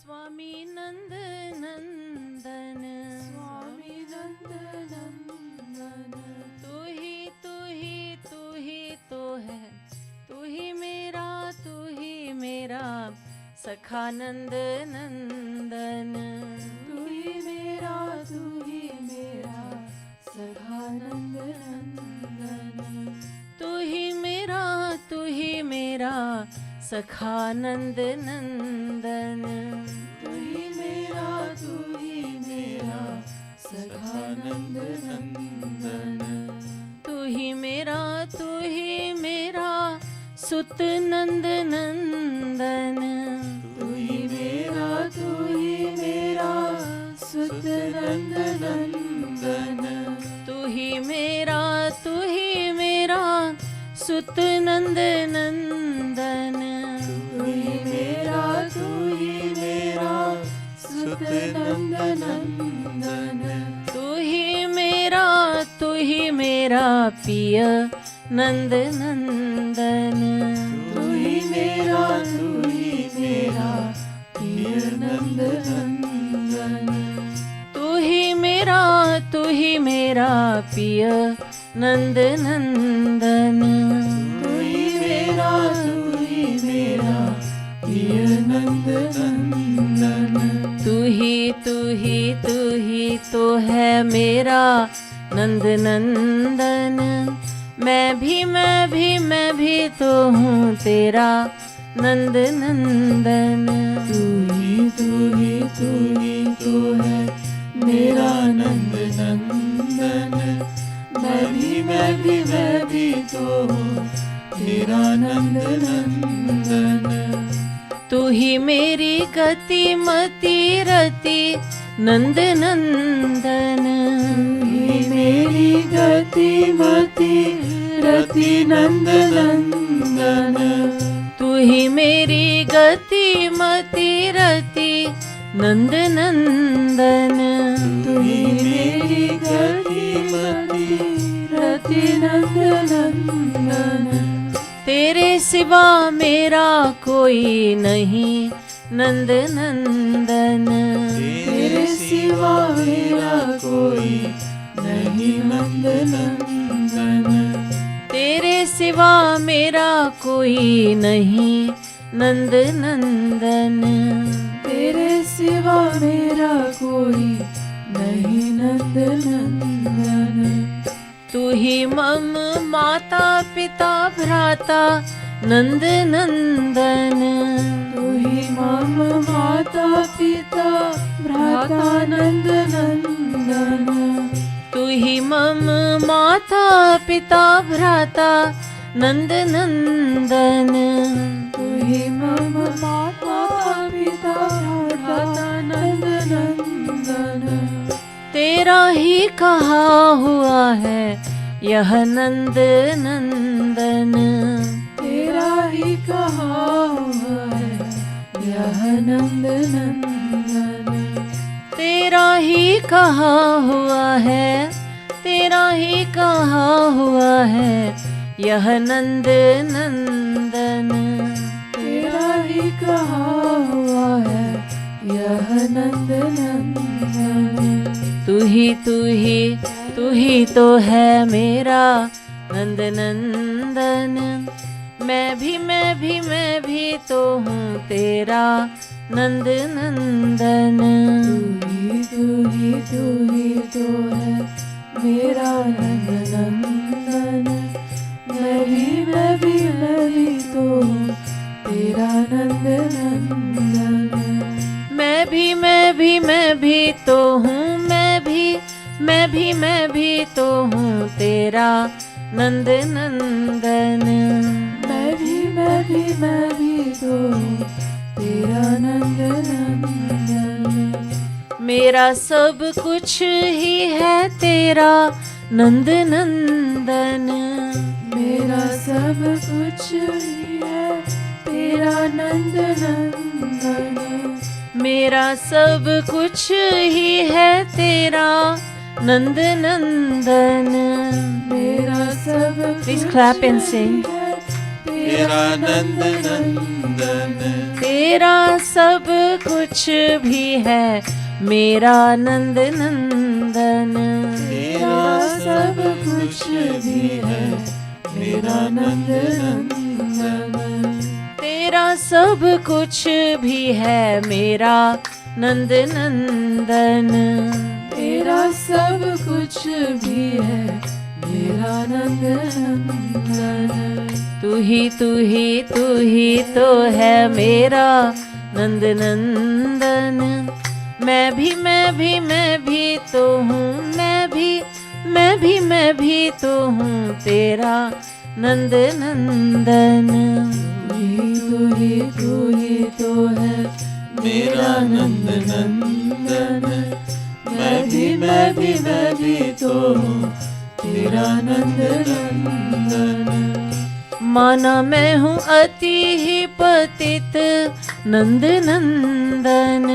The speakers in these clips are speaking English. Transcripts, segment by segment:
स्वामी नंद नंदन, स्वामी नंद नंदन, तू ही तू ही तू ही तो है, तू ही मेरा सखा नंद नंदन, तू ही मेरा सखा नंद नंदन, तू ही मेरा सखा नंद नंदन, तू ही मेरा सखा नंद नंदन, तू ही मेरा सुत नंद नंदन, तू ही मेरा सुत नंद नंदन, तू ही मेरा सुत नंद नंदन, तू ही मेरा सुत नंद नंदन, तू ही मेरा पिय नंद नंदन, तू ही मेरा प्रिय नंद नंदन, तू ही मेरा पिय नंद नंदन, तू ही मेरा प्रिय नंद नंदन, तू ही तो है मेरा नंद नंदन, मैं भी तो हूँ तेरा नंद नंदन, तू ही तो है मेरा नंद नंदन, मैं भी तो हूँ तेरा नंद नंदन, तू ही मेरी गति मति रति नंद नंदन, तू ही मेरी गति मति रति नंद नंदन, तू ही मेरी गति मति रति नंद नंदन, तू ही मेरी गति मति रति नंद नंदन, तेरे सिवा मेरा कोई नहीं नंद नंदन, तेरे सिवा मेरा कोई नहीं नंद नंदन, तेरे सिवा मेरा कोई नहीं नंद नंदन, तेरे सिवा मेरा कोई नहीं नंद नंदन, तू ही मम माता पिता भ्राता नंद नंदन, तू ही मम माता पिता भ्राता नंद नंदन, तू ही मम माता पिता भ्राता नंद नंदन, तू ही मम माता पिता भ्राता नंद नंदन, तेरा ही कहा हुआ है यह नंद नंदन, तेरा ही कहा हुआ है यह नंद नंदन, तेरा ही कहा हुआ है, तेरा ही कहा हुआ है यह नंद नंदन, तेरा ही कहा हुआ है यह नंद नंदन, तू ही तो है मेरा नंद नंदन, मैं भी तो हूँ तेरा नंद नंदन, तू ही तो है मेरा नंद नंदन, मैं भी तो हूँ तेरा नंद नंदन, मैं भी तो हूँ मैं भी तो हूँ तेरा नंद नंदन, मैं भी तो हूँ तेरा नंद नंदन, मेरा सब कुछ ही है तेरा नंद नंदन, मेरा सब कुछ ही है तेरा नंद नंदन, मेरा सब कुछ ही है तेरा नंद नंदन, मेरा सब Please clap and sing. तेरा नंद नंदन। तेरा सब कुछ भी है मेरा नंद नंदन। तेरा सब कुछ भी है मेरा नंद नंदन। तेरा सब कुछ भी है मेरा नंद नंदन। तेरा सब कुछ भी है मेरा नंद नंदन। तू ही तो है मेरा नंद नंदन। मैं भी तो हूँ, मैं भी तो हूँ तेरा नंद नंदन। तू ही तो है मेरा नंद नंदन। मैं भी तो हूँ तेरा नंद नंदन। माना मैं हूँ अति ही पतित नंद नंदन।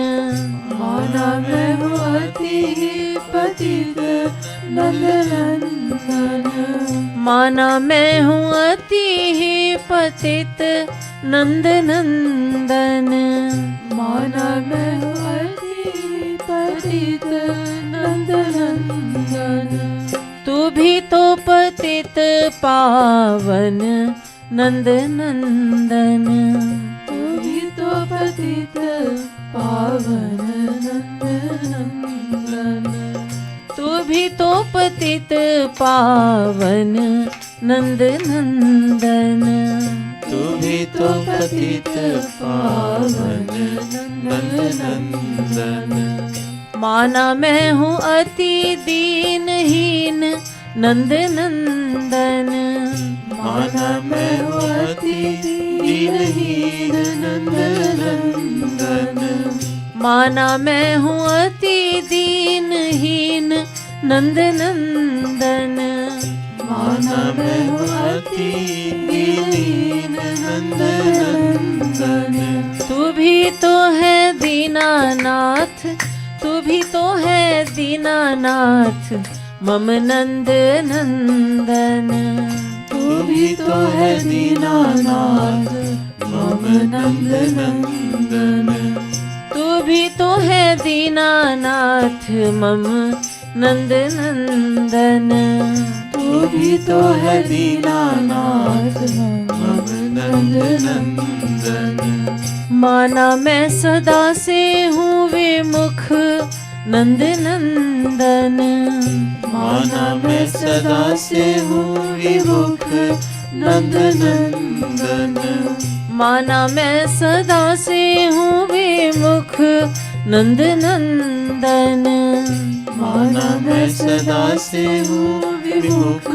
माना मैं हूँ अति ही पतित नंद नंदन। माना मैं हूँ अति ही पतित नंद नंदन। माना मैं हूँ अति ही पतित नंद नंदन। तू भी तो पतित पावन नंद नंदन। तू भी तो पतित पावन नंद नंदन। तू भी तो पतित पावन नंद नंदन। तू भी तो पतित पावन नंद नंदन। माना मैं हूँ अति दीनहीन नंद नंदन। माना मैं हूँ अति दीनहीन नंद नंदन। माना मैं हूँ अति दीनहीन नंद नंदन। माना मैं हूँ अति दीनहीन नंद नंदन। तू भी तो है दीनानाथ, तू भी तो है दीनानाथ मम नंद नंदन। तू भी तो है दीनानाथ मम नंद नंदन। तू भी तो है दीनानाथ मम नंद नंदन। तू भी तो है दीनानाथ मम नंद नंदन। माना मैं सदा से हूँ विमुख नंद नंदन। माना मैं सदा से हूँ विमुख नंद नंदन। माना मैं सदा से हूँ विमुख नंद नंदन। माना मैं सदा से हूँ विमुख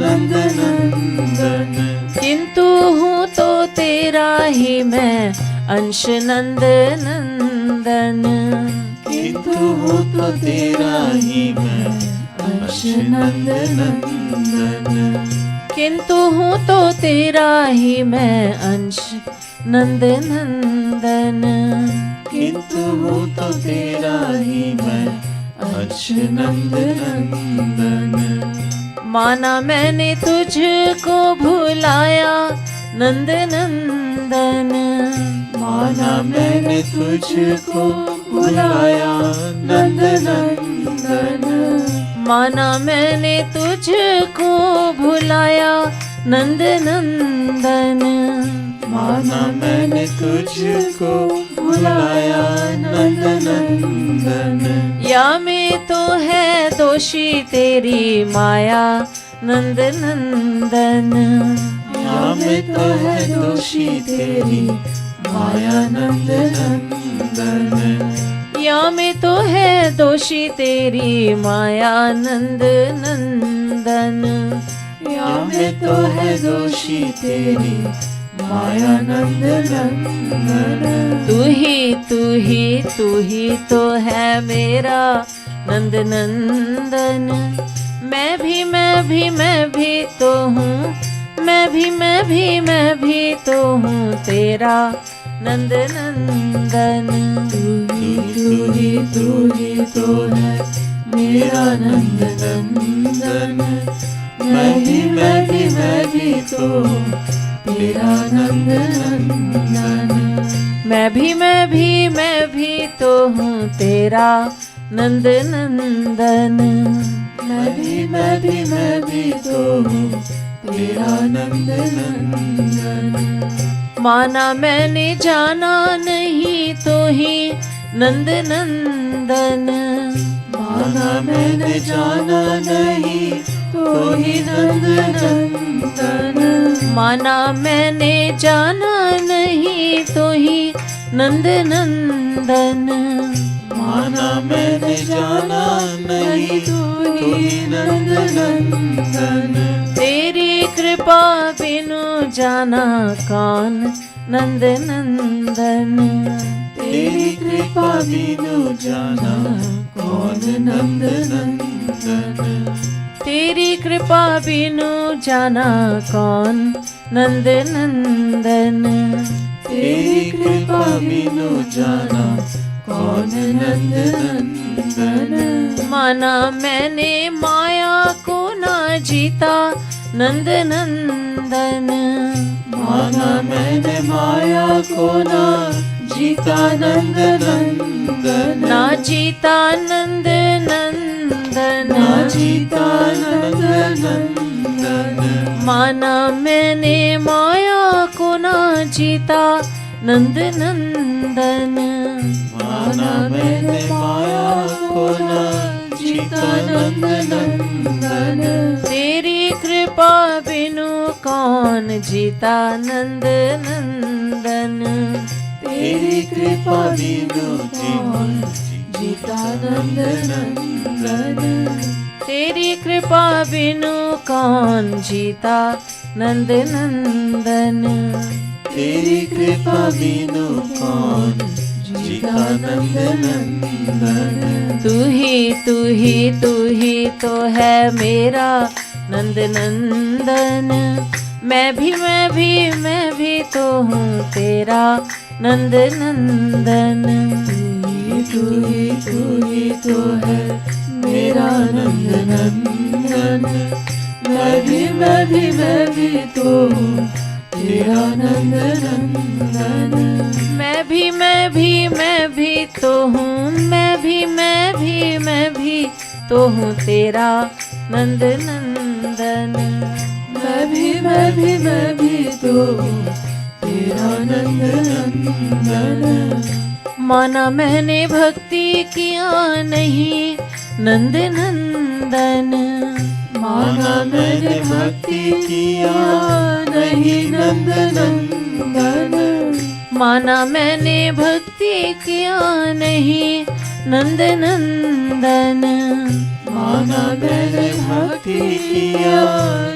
नंद नंदन। किंतु हूँ तो तेरा ही मैं अंश नंद नंदन। किंतु हूँ तो तेरा ही मैं अंश नंद नंदन। किंतु हूँ तो तेरा ही मैं अंश नंद नंदन। किंतु हूँ तो तेरा ही मैं अंश नंद नंदन। माना मैंने तुझको भुलाया नंद नंदन। माना मैंने तुझको भुलाया नंद नंदन। माना मैंने तुझको भुलाया नंद नंदन। माना मैंने तुझको भुलाया नंद नंदन। या में तो है दोषी तेरी माया नंद नंदन। या में तो है दोषी तेरी माया नंद नंदन। या में तो है दोषी तेरी माया नंद नंदन। या में तो है दोषी तेरी माया नंद नंदन। तू ही तो है मेरा नंद नंदन। मैं भी तो हूँ, मैं भी तो हूँ तेरा नंद नंदन। तू ही तो है मेरा नंद नंदन। मैं भी तो हूँ तेरा तेरा नंद नंदन। मैं भी तो हूँ तेरा नंद नंदन। माना मैंने जाना नहीं तो ही नंद नंदन। माना मैंने जाना नहीं तो ही नंद नंदन। माना मैंने जाना नहीं तो ही नंद नंदन। माना मैंने जाना नहीं तो ही नंद नंदन। तेरी कृपा बिनु जाना कौन नंद नंदन। तेरी कृपा बिनु जाना कौन नंद नंदन। तेरी कृपा बिनु जाना कौन नंद नंदन। तेरी कृपा बिनु जाना कौन नंद नंदन। माना मैंने माया को ना जीता नंद नंदन। माना मैंने माया को ना जीता नंद नंदन। ना जीता नंद नंदन। ना जीता नंद नंदन। माना मैंने माया को ना जीता नंद नंदन। माना मैंने माया को ना जीता नंद नंदन। तेरी कृपा बिनु कौन जीता नंद नंदन। तेरी कृपा बिनु कौन जीता नंद नंदन। तेरी कृपा बिनु कौन जीता नंद नंदन। तेरी कृपा बिनु कौन जीता नंद नंदन। तू ही तो है मेरा नंद नंदन। मैं भी तो हूँ तेरा नंद नंदन। तू ही तो है मेरा नंद नंदन। मैं भी तो हूँ तेरा नंद नंदन। मैं भी तो हूँ मैं भी तो हूँ तेरा नंद नंदन। मैं भी तो हूँ तेरा नंद नंदन। माना मैंने भक्ति किया नहीं नंद नंदन। माना मैंने भक्ति किया नहीं नंद नंदन। माना मैंने भक्ति किया नहीं नंद नंदन। माना मैंने भक्ति किया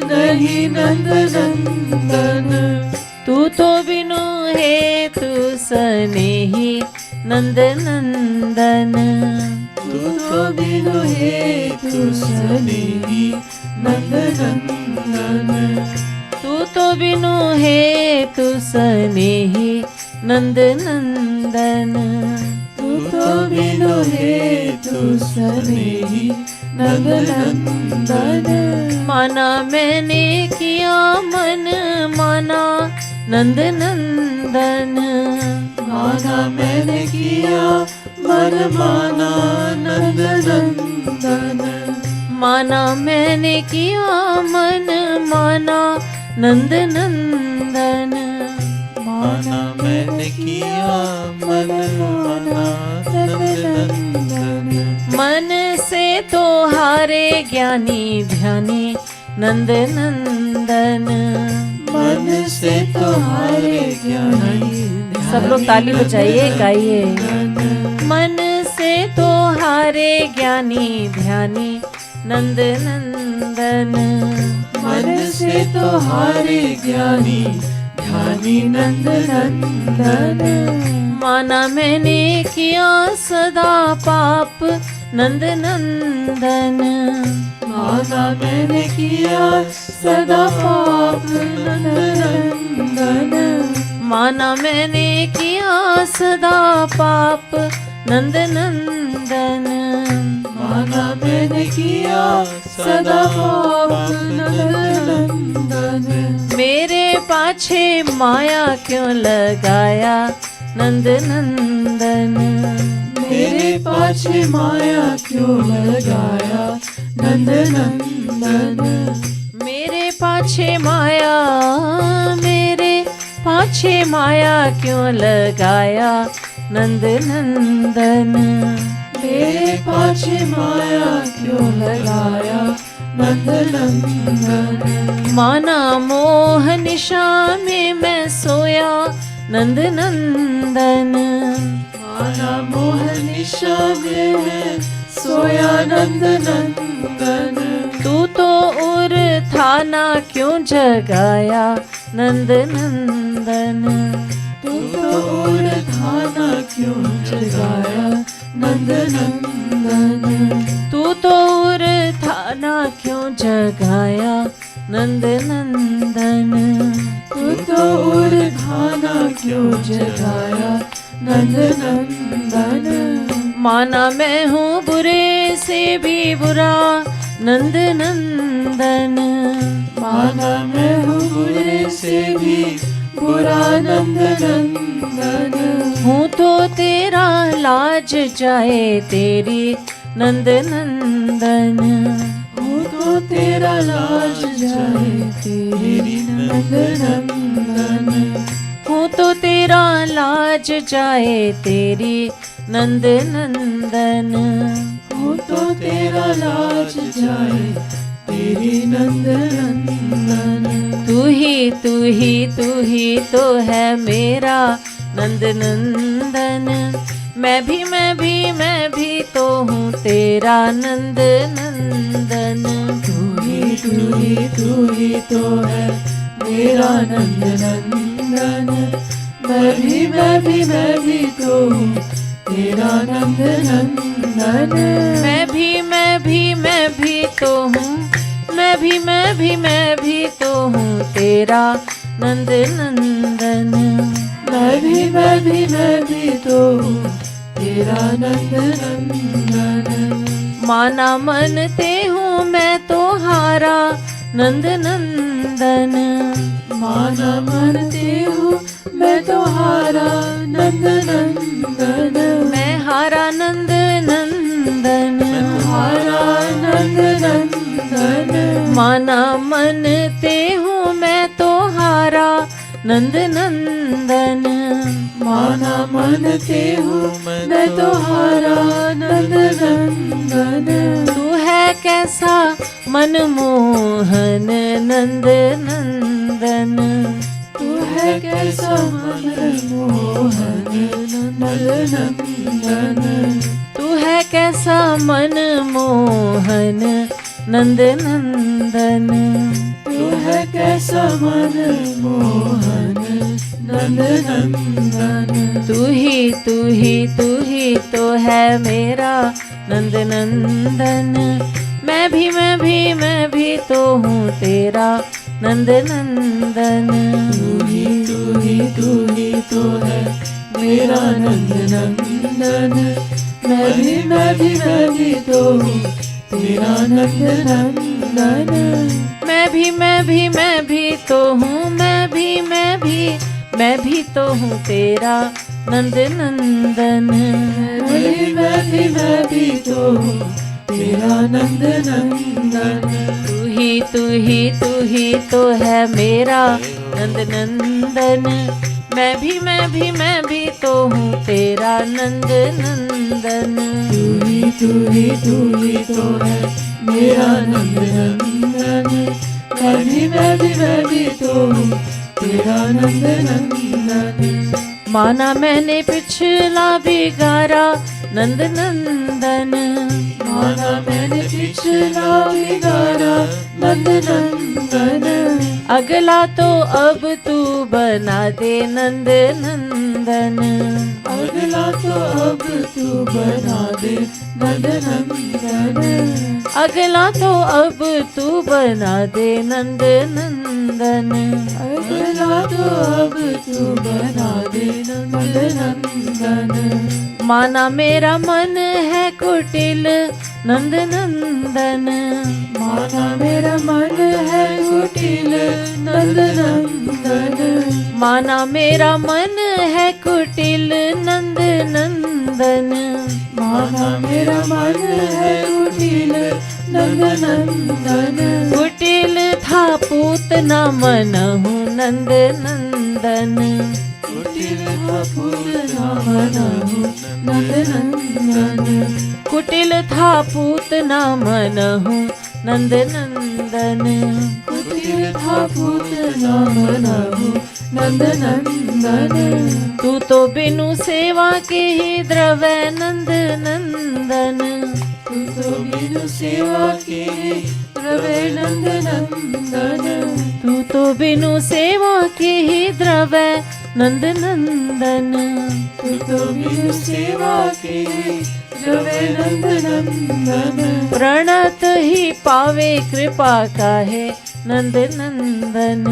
नहीं नंद नंदन। तू तो बिनु है तू स्नेही नंद नंदन। तू तो बिनु है तू स्नेही नंद नंदन। तू तो बिनु है तू स्नेही नंद नंदन। तू तो बिनु है तू स्नेही नंद नंदन। माना मैंने किया मन माना नंद नंदन। माना मैंने किया मन माना नंद नंदन। माना मैंने किया मन माना नंद नंदन। माना मैंने किया मन माना नंद नंदन। मन से तो हारे ज्ञानी ध्यानी नंद नंदन। मन से तो हारे ज्ञानी। सब लोग ताली बजाइए गाइए। मन से तो हारे ज्ञानी ध्यानी नंद नंदन। मन से तो हारे ज्ञानी ध्यानी नंद नंदन। माना मैंने किया सदा पाप नंद नंदन। माना मैंने किया सदा पाप नंद नंदन। माना मैंने किया सदा पाप नंद नंदन। माना मैंने किया सदा पाप नंद नंदन। मेरे पाछे माया क्यों लगाया नंद नंदन। मेरे पाछे माया क्यों लगाया नंद नंदन। मेरे पाछे माया, मेरे पाछे माया क्यों लगाया नंद नंदन। मेरे पाछे माया क्यों लगाया नंद नंदन। माना मोह निशा में मैं सोया नंद नंदन। माना मोह निशा में मैं सोया नंद नंदन। तू तो उर था ना क्यों जगाया नंद नंदन। तू तो उर था ना क्यों जगाया नंद नंदन। तू तो उर था ना क्यों जगाया नंद नंदन। तू तो उर था ना क्यों जगाया नंद नंदन। माना मैं हूँ बुरे से भी बुरा नंद नंदन। माना मैं हूँ बुरे से भी बुरा नंद नंदन। हूँ तो तेरा लाज जाए तेरी नंद नंदन। हूँ तो तेरा लाज जाए तेरी नंद नंदन। हूँ तो तेरा लाज जाए तेरी नंद नंदन। हूँ तो तेरा लाज जाए तेरी नंद नंदन। तू ही तू ही तू ही तो है मेरा नंद नंदन। मैं भी तो हूँ तेरा नंद नंदन। तू ही तो है मेरा नंद नंदन। मैं भी तो हूँ तेरा नंद नंदन। मैं भी तो हूँ, मैं भी तो हूँ तेरा नंद नंदन। मैं भी तो हूँ तेरा नंद नंदन। माना मनते हूँ मैं तो हारा नंद नंदन। माना मनते हूँ मैं तो हारा नंद नंदन। मैं हारा नंद नंदन। हारा नंद नंदन। माना मनते हूँ मैं तो हारा नंद नंदन। माना मनते हूँ मैं तो हारा नंद नंदन। तू है कैसा मनमोहन नंद नंदन। तू है कैसा मनमोहन नंद नंदन। तू है कैसा मनमोहन नंद नंदन। तू है कैसा मनमोहन नंद नंदन। तू ही तो है मेरा नंद नंदन। मैं भी तो हूँ तेरा नंद नंदन। तू ही तो है मेरा नंद नंदन। मैं भी तो हूँ तेरा नंद नंदन। मैं भी तो हूँ, मैं भी तो हूँ तेरा नंद नंदन। मैं भी तो हूँ तेरा नंद नंदन। तू ही तो है मेरा नंद नंदन। मैं भी तो हूँ तेरा नंद नंदन। तू ही तो है मेरा नंद नंदन। मैं भी तो हूँ तेरा नंद नंदन। माना मैंने पिछला बिगारा नंद नंदन। माना मैंने पिछला बिगाड़ा नंद नंदन। अगला तो अब तू बना दे नंद नंदन। अगला तो अब तू बना दे नंद नंदन। अगला तो अब तू बना दे नंद नंदन। अगला तो अब तू बना दे नंद नंदन। माना मेरा मन है कुटिल नंद नंदन। माना मेरा मन है कुटिल नंद नंदन। माना मेरा मन है कुटिल नंद नंदन। माना मेरा मन है कुटिल नंद नंदन। कुटिल था पूतना मनहु नंद नंदन। कुटिल था पूतना मनहु नंद नंदन। कुटिल था पूतना मनहु नंद नंदन। कुटिल था पूतना मनहु नंद नंदन। तू तो बिनु सेवा के ही द्रवै नंद नंदन। तू तो बिनु सेवा के द्रवै नंद नंदन। तू तो बिनु सेवा के ही द्रवै नंद नंदन। तू तो बिनु सेवा के द्रवै नंद नंदन। प्रणत ही पावे कृपा काहे नंद नंदन।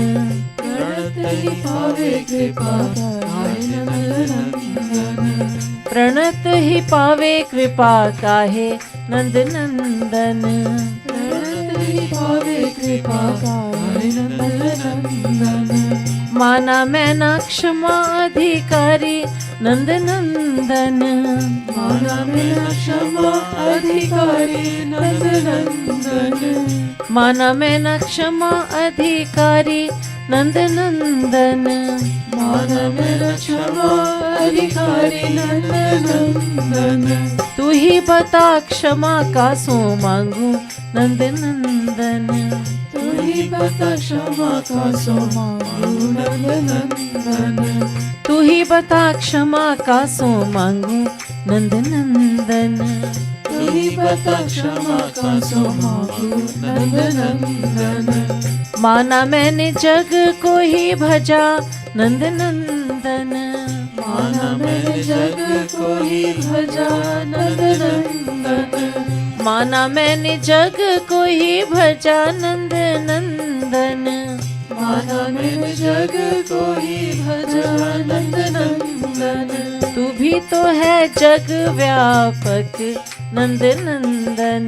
प्रणत ही पावे कृपा काहे नंद नंदन। प्रणत ही पावे कृपा काहे नंद नंदन। प्रणत ही पावे कृपा काहे नंद नंदन। माना मैना क्षमा अधिकारी नंद नंदन। माना मेरा क्षमा अधिकारी नंद नंदन। माना मैना क्षमा अधिकारी नंद नंदन। माना मेरा क्षमा अधिकारी नंद नंदन। तू ही बता क्षमा का सो मांगू नंद नंदन। तू ही बता क्षमा का सो मांगू नंद नंदन। तू ही बता क्षमा का सो मांगू नंद नंदन। तू ही बता क्षमा का सो मांगू नंद नंदन। माना मैंने जग को ही भजा नंद नंदन। माना मैंने जग को ही भजा नंद नंदन। माना मैंने जग को ही भजा नंद नंदन। माना मैंने जग को ही भजा नंद नंदन। तू भी तो है जग व्यापक नंद नंदन।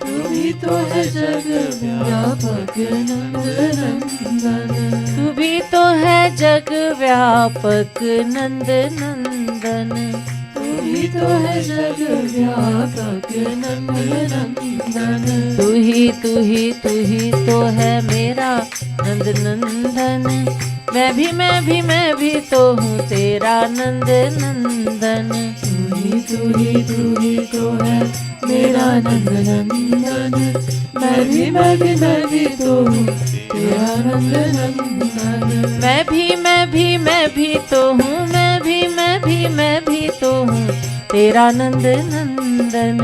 तू भी तो है जग व्यापक नंद नंदन। तू भी तो है जग व्यापक नंद नंदन। तू भी तो है जग व्यापक नंद नंदन। तू ही तो है मेरा नंद नंदन। मैं भी तो हूँ तेरा नंद नंदन। तू ही तो है मेरा नंद नंदन। मैं भी तो हूँ तेरा नंद नंदन। मैं भी तो हूँ मैं भी तो हूँ तेरा नंद नंदन।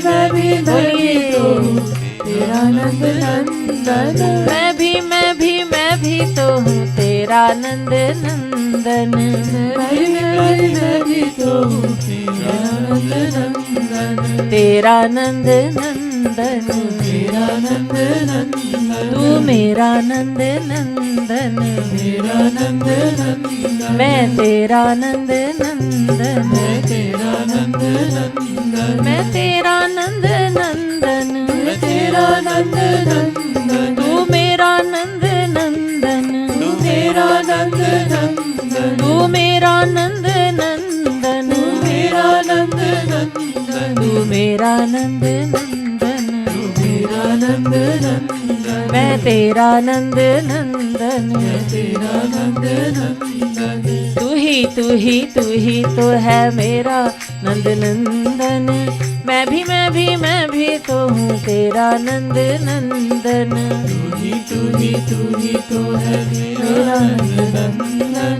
मैं भी तो हूँ तेरा नंद नंदन। मैं भी तो हूँ तेरा नंद नंदन। मैं भी तो हूँ तेरा नंद नंदन। तेरा नंद नंदन। तेरा नंद नंदन। तू मेरा नंद नंदन। मेरा नंद नंदन। मैं तेरा नंद नंदन। मैं तेरा नंद नंदन। मैं तेरा नंद नंदन। मैं तेरा नंद नंदन। तू मेरा नंद नंदन। तू मेरा नंद नंदन। तू मेरा नंद नंदन। तू मेरा नंद नंदन। तू मेरा नंद नंदन। तू मेरा नंद नंदन। मैं तेरा नंद नंदन। मैं तेरा नंद नंदन। तू ही तो है मेरा नंद नंदन। मैं भी तो हूँ तेरा नंद नंदन। तू ही तो है मेरा नंद नंदन।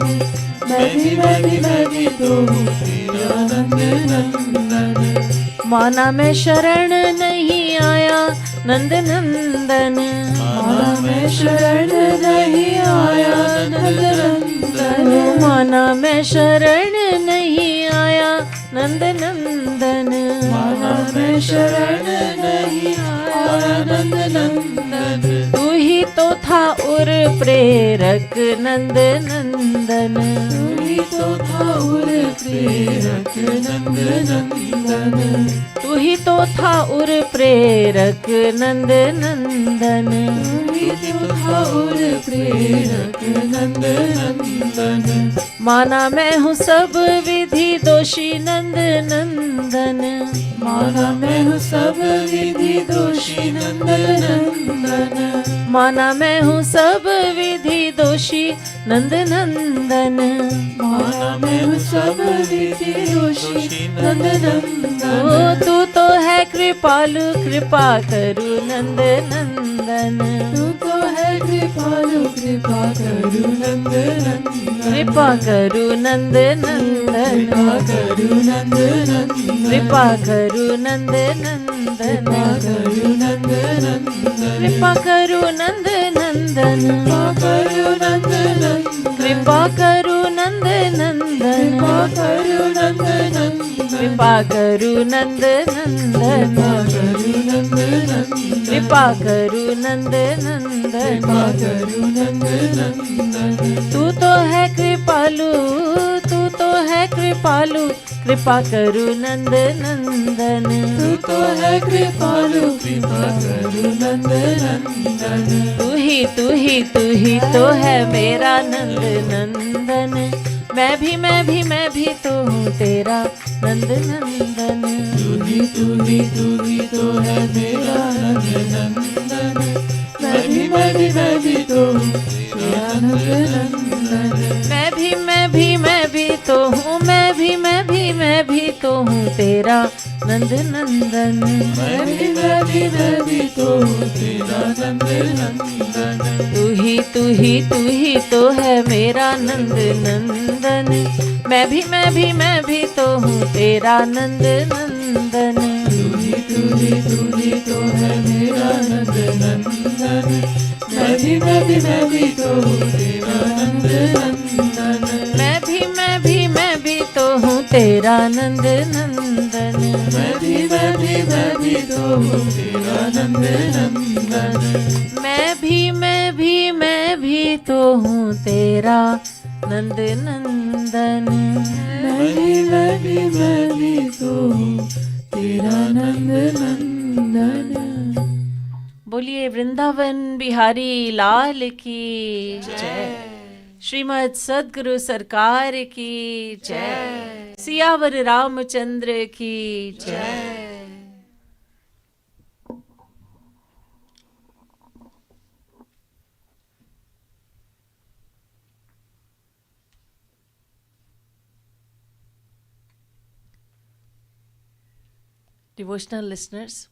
मैं भी तो हूँ तेरा नंद नंदन। माना मैं शरण नहीं आया नंद नंदन। माना मैं शरण नहीं आया नंद नंदन। माना मैं शरण नहीं आया नंद नंदन। माना मैं शरण नहीं आया नंद नंदन। तू ही तो था उर प्रेरक नंद नंदन। तू ही तो था उर प्रेरक नंद नंदन। तू ही तो था उर प्रेरक नंद नंदन। तू ही तो था उर प्रेरक नंद नंदन। माना मैं हूँ सब विधि दोषी नंद नंदन, माना मैं हूँ सब विधि दोषी नंदन नंदन, माना मैं हूँ सब विधि दोषी नंद नंदन, माना मैं हूँ सब विधि दोषी नंद नंदन। ओ तू तो है कृपालु कृपा करू नंद नंदन, तू तो है कृपालु कृपा करू नंद नंदन, कृपा करू नंद नंदन, कृपा करू नंद नंदन, कृपा करू नंद नंदन, कृपा करू नंद नंदन, कृपा करू नंद नंदन, कृपा करू नंद नंदन, कृपा करू नंद नंदन, कृपा करू नंद नंदन, कृपा करू नंद नंदन, कृपा करू नंद नंदन, कृपा करू नंद नंदन। कृपा करू नंद नंदन। तू तो है कृपालु, तू तो है कृपालु, कृपा करू नंद नंदन, तू तो है कृपालु कृपा करू नंद नंदन। तू ही तू ही तू ही तो है मेरा नंद नंदन, मैं भी मैं भी मैं भी तो हूँ तेरा नंद नंदन, तू ही तू ही तू ही तो है मेरा नंद नंदन, मैं भी मैं भी मैं भी तो हूँ तेरा नंद नंदन, मैं भी मैं भी मैं भी तो हूँ, मैं भी मैं भी मैं भी तो हूँ तेरा नंद नंदन, मैं भी मैं भी मैं भी तो हूँ तेरा नंद नंदन। तू ही तू ही तू ही तो है मेरा नंद नंदन, मैं भी मैं भी मैं भी तो हूँ तेरा नंद नंदन, तू ही तू ही तू ही तो है मेरा नंद नंदन, मैं भी मैं भी मैं भी तो हूँ तेरा नंद नंदन, मैं भी मैं भी मैं भी तो हूँ तेरा नंद नंदन, मैं भी मैं भी मैं भी तो हूँ तेरा नंद नंदन, मैं भी मैं भी मैं भी तो हूँ तेरा नंद नंदन, मैं भी मैं भी मैं भी तो हूँ तेरा नंद नंदन। बोलिए वृंदावन बिहारी लाल की जय, श्रीमद् सद्गुरु सरकार की जय, सियावर रामचंद्र की जय। Devotional listeners,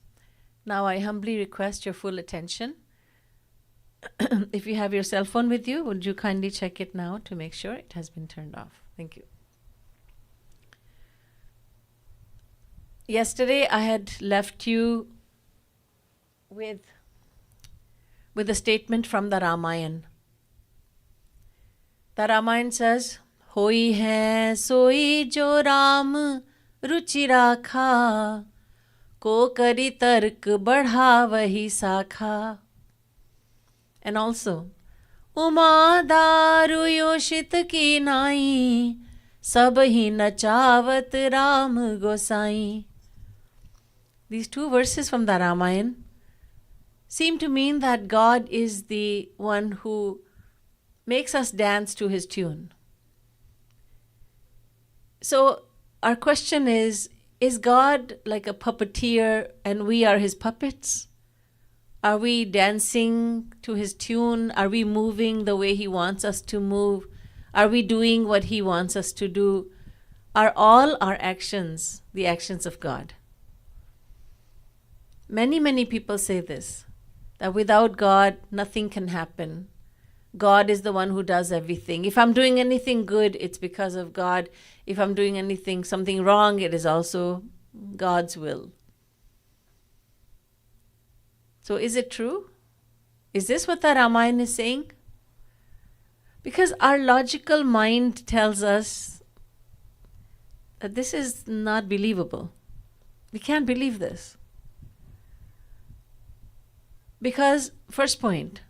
now I humbly request your full attention. If you have your cell phone with you, would you kindly check it now to make sure it has been turned off? Thank you. Yesterday I had left you with a statement from the Ramayan. The Ramayan says, "Hoi hai soi jo Ram ruchi rakha, को करी तर्क बढ़ा वही साखा." And also, Uma दारु योषित की नाई, सब ही नचावत राम गोसाई. These two verses from the Ramayan seem to mean that God is the one who makes us dance to his tune. So our question is God like a puppeteer and we are his puppets? Are we dancing to his tune? Are we moving the way he wants us to move? Are we doing what he wants us to do? Are all our actions the actions of God? Many, many people say this, that without God, nothing can happen. God is the one who does everything. If I'm doing anything good, it's because of God. If I'm doing something wrong, it is also God's will. So is it true? Is this what the Ramayan is saying? Because our logical mind tells us that this is not believable. We can't believe this. Because, first point,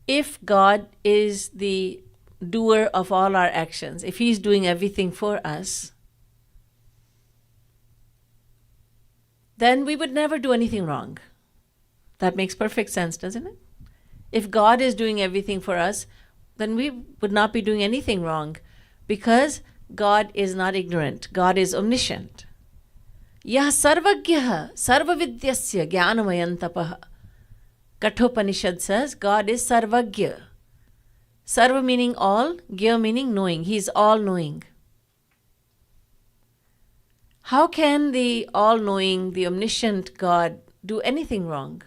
if God is the doer of all our actions, if he's doing everything for us, then we would never do anything wrong. That makes perfect sense, doesn't it? If God is doing everything for us, then we would not be doing anything wrong, because God is not ignorant. God is omniscient. Yah sarvagyah sarvavidyasya jnanamayan tapah. Kathopanishad says God is sarvagya. Sarva meaning all, gya meaning knowing. He is all-knowing. How can the all-knowing, the omniscient God do anything wrong?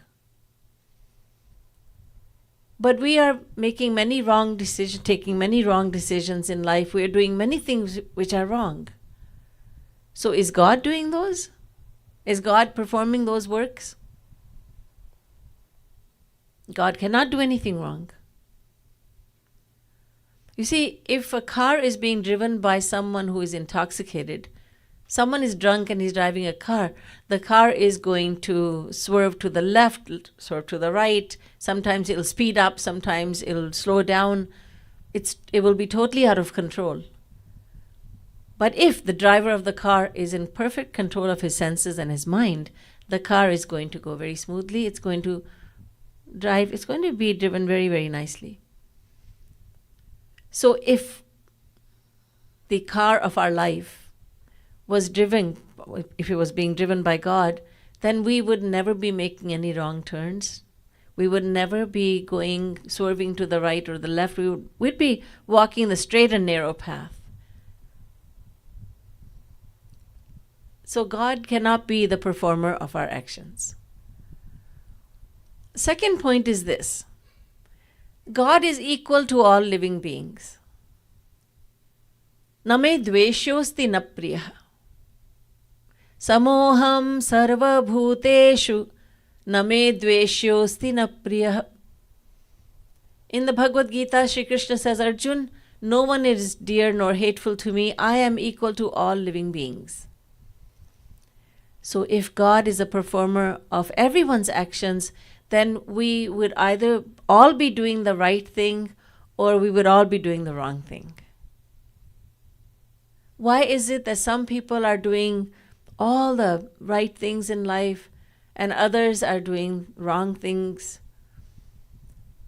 But we are making many wrong decisions, taking many wrong decisions in life. We are doing many things which are wrong. So is God doing those? Is God performing those works? God cannot do anything wrong. You see, if a car is being driven by someone who is intoxicated, someone is drunk and he's driving a car, the car is going to swerve to the left, swerve to the right. Sometimes it'll speed up, sometimes it'll slow down. It will be totally out of control. But if the driver of the car is in perfect control of his senses and his mind, the car is going to go very smoothly. It's going to drive, it's going to be driven very, very nicely. So if the car of our life was driven, if it was being driven by God, then we would never be making any wrong turns. We would never be swerving to the right or the left. We'd be walking the straight and narrow path. So God cannot be the performer of our actions. Second point is this. God is equal to all living beings. Name dveshyosti na priyah. Samoham sarva bhuteshu name dveshyosti na priyah. In the Bhagavad Gita, Shri Krishna says, Arjun, no one is dear nor hateful to me. I am equal to all living beings. So if God is a performer of everyone's actions, then we would either all be doing the right thing or we would all be doing the wrong thing. Why is it that some people are doing all the right things in life and others are doing wrong things?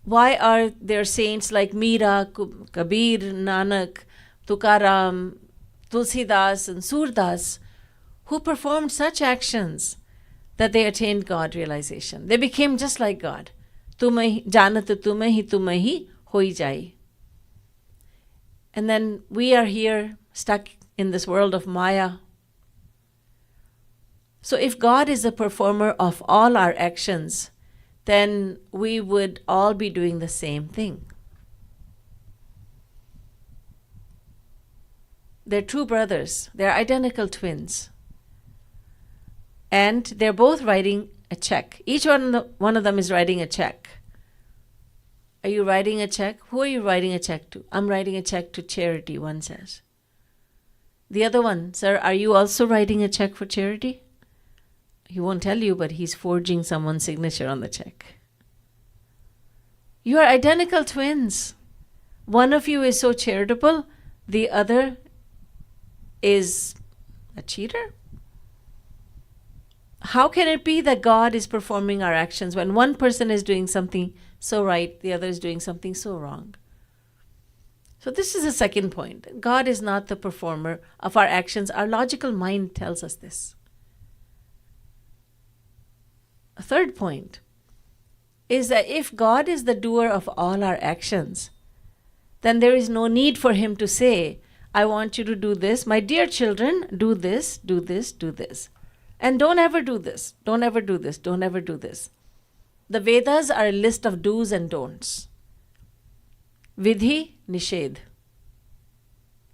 Why are there saints like Meera, Kabir, Nanak, Tukaram, Tulsidas and Surdas who performed such actions that they attained God realization? They became just like God. Janat tumai hoi jai. And then we are here stuck in this world of Maya. So if God is the performer of all our actions, then we would all be doing the same thing. They're two brothers. They're identical twins. And they're both writing a check. Each one of them is writing a check. Are you writing a check? Who are you writing a check to? I'm writing a check to charity, one says. The other one, sir, are you also writing a check for charity? He won't tell you, but he's forging someone's signature on the check. You are identical twins. One of you is so charitable, the other is a cheater. How can it be that God is performing our actions when one person is doing something so right, the other is doing something so wrong? So this is the second point. God is not the performer of our actions. Our logical mind tells us this. A third point is that if God is the doer of all our actions, then there is no need for him to say, I want you to do this. My dear children, do this, do this, do this. And don't ever do this, don't ever do this, don't ever do this. The Vedas are a list of do's and don'ts. Vidhi, nishedh.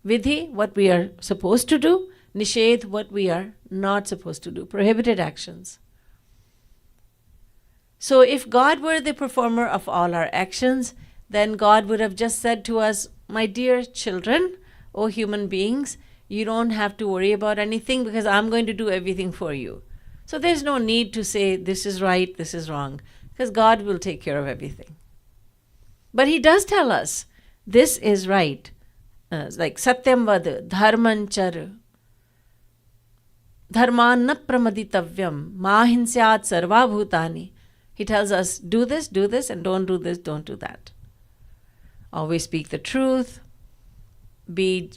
Vidhi, what we are supposed to do. Nishedh, what we are not supposed to do. Prohibited actions. So if God were the performer of all our actions, then God would have just said to us, my dear children, O human beings, you don't have to worry about anything because I'm going to do everything for you. So there's no need to say this is right, this is wrong, because God will take care of everything. But he does tell us, this is right. Like Satyam vad, dharman char, dharman na pramaditavyam, mahinsyat sarva bhutani. He tells us, do this, and don't do this, don't do that. always speak the truth, be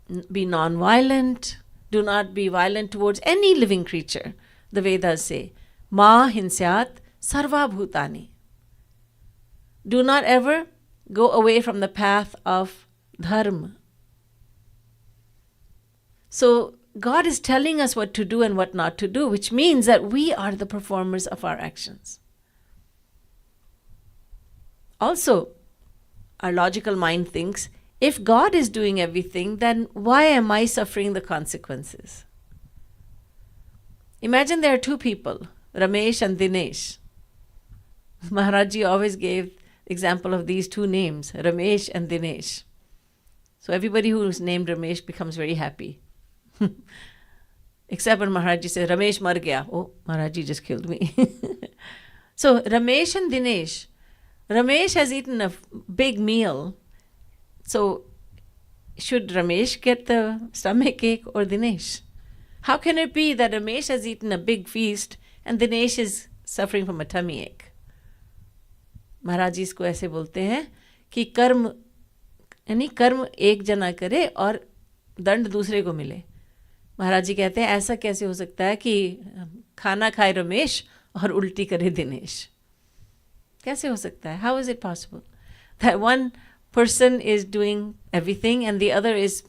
non-violent, do not be violent towards any living creature. The Vedas say, Ma hinsyat sarva bhutani. Do not ever go away from the path of dharma. So God is telling us what to do and what not to do, which means that we are the performers of our actions. Also, our logical mind thinks, if God is doing everything, then why am I suffering the consequences? Imagine there are two people, Ramesh and Dinesh. Maharaji always gave example of these two names, Ramesh and Dinesh. So everybody who is named Ramesh becomes very happy. Except when Maharaji says, Ramesh mar gaya. Oh, Maharaji just killed me. So Ramesh and Dinesh. Ramesh has eaten a big meal. So should Ramesh get the stomach ache or Dinesh? How can it be that Ramesh has eaten a big feast and Dinesh is suffering from a tummy ache? महाराज जी इसको ऐसे बोलते हैं कि कर्म यानी कर्म एक जना करे और दंड दूसरे को मिले. महाराज जी कहते हैं ऐसा कैसे हो सकता है कि खाना खाए रमेश और उल्टी करे दिनेश? कैसे हो सकता है? How is it possible that one person is doing everything and the other is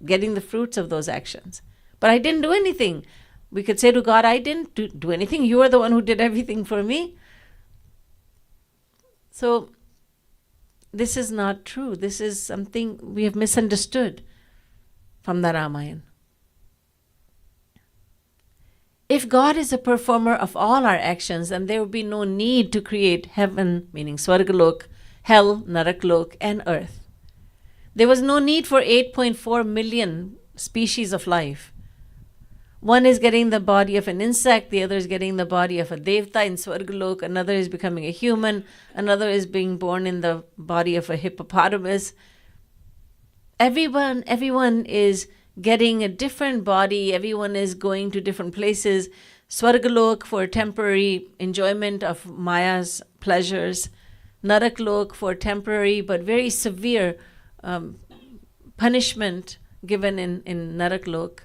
getting the fruits of those actions? But I didn't do anything. We could say to God, I didn't do anything. You are the one who did everything for me. So this is not true. This is something we have misunderstood from the Ramayan. If God is a performer of all our actions, then there would be no need to create heaven, meaning Swargalok, hell, Naraklok, and earth. There was no need for 8.4 million species of life. One is getting the body of an insect, the other is getting the body of a devta in Swargalok, another is becoming a human, another is being born in the body of a hippopotamus. Everyone is getting a different body, everyone is going to different places. Swargalok for temporary enjoyment of Maya's pleasures, Naraklok for temporary but very severe punishment given in Naraklok.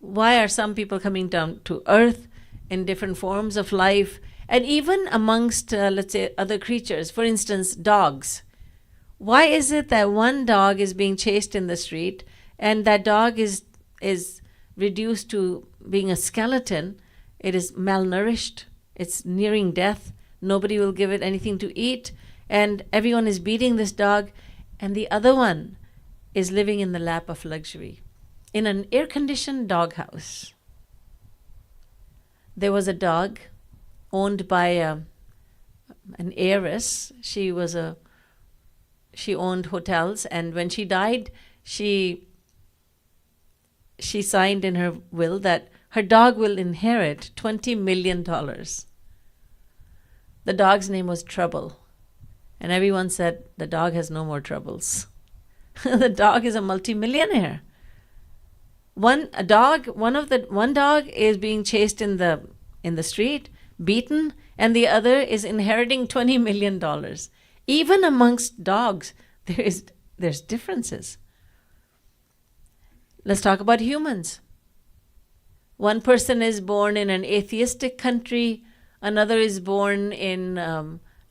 Why are some people coming down to earth in different forms of life? And even amongst, let's say, other creatures, for instance, dogs. Why is it that one dog is being chased in the street and that dog is reduced to being a skeleton? It is malnourished. It's nearing death. Nobody will give it anything to eat. And everyone is beating this dog. And the other one is living in the lap of luxury in an air-conditioned doghouse. There was a dog owned by an heiress. She owned hotels, and when she died, she signed in her will that her dog will inherit $20 million. The dog's name was Trouble, and everyone said the dog has no more troubles. The dog is a multimillionaire. One dog is being chased in the street, beaten, and the other is inheriting $20 million. Even amongst dogs, there's differences. Let's talk about humans. One person is born in an atheistic country, another is born in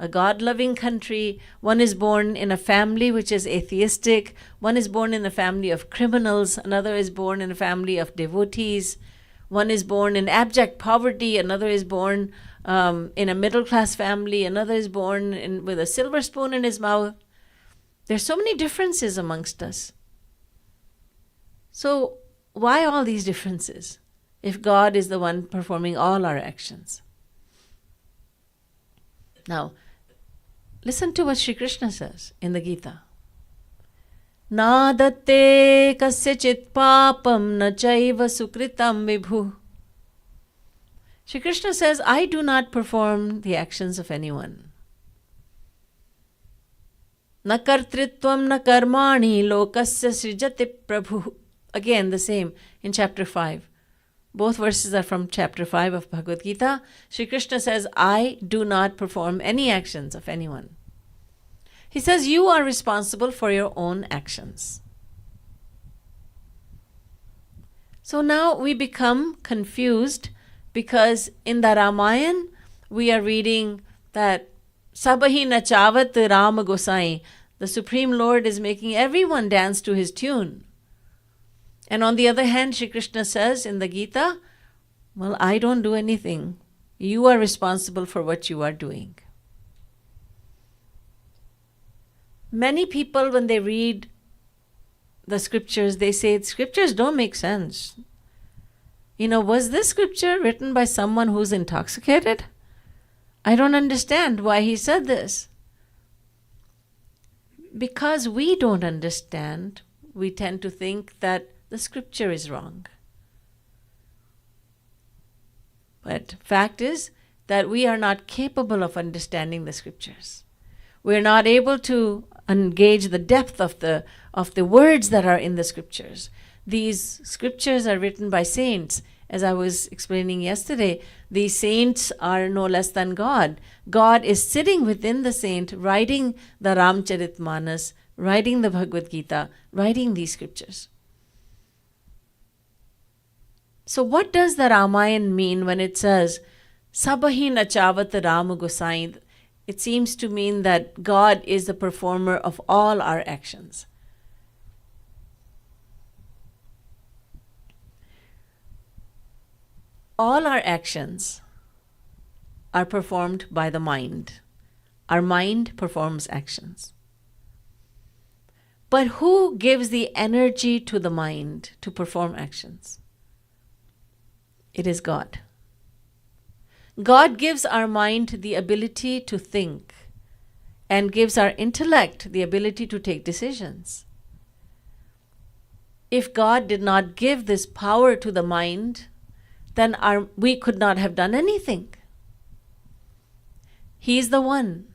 a God-loving country, one is born in a family which is atheistic, one is born in a family of criminals, another is born in a family of devotees, one is born in abject poverty, another is born in a middle-class family, another is born with a silver spoon in his mouth. There's so many differences amongst us. So why all these differences if God is the one performing all our actions? Now, listen to what Sri Krishna says in the Gita. Na datte kasyachit papam na chaiva sukritam vibhu. Sri Krishna says, I do not perform the actions of anyone. Na kartritvam na karmani lokasya srijati prabhu. Again, the same in chapter 5. Both verses are from chapter 5 of Bhagavad Gita. Shri Krishna says, I do not perform any actions of anyone. He says, you are responsible for your own actions. So now we become confused because in the Ramayan, we are reading that Sabahi Nachavat Rama Gosai, the Supreme Lord is making everyone dance to his tune. And on the other hand, Shri Krishna says in the Gita, well, I don't do anything. You are responsible for what you are doing. Many people, when they read the scriptures, they say, scriptures don't make sense. Was this scripture written by someone who's intoxicated? I don't understand why he said this. Because we don't understand, we tend to think that the scripture is wrong. But fact is that we are not capable of understanding the scriptures. We are not able to engage the depth of the words that are in the scriptures. These scriptures are written by saints. As I was explaining yesterday, these saints are no less than God. God is sitting within the saint, writing the Ramcharitmanas, writing the Bhagavad Gita, writing these scriptures. So what does the Ramayan mean when it says, Sabahi Nachavat Rama Gosai? It seems to mean that God is the performer of all our actions. All our actions are performed by the mind. Our mind performs actions. But who gives the energy to the mind to perform actions? It is God. God gives our mind the ability to think and gives our intellect the ability to take decisions. If God did not give this power to the mind, then we could not have done anything. He is the one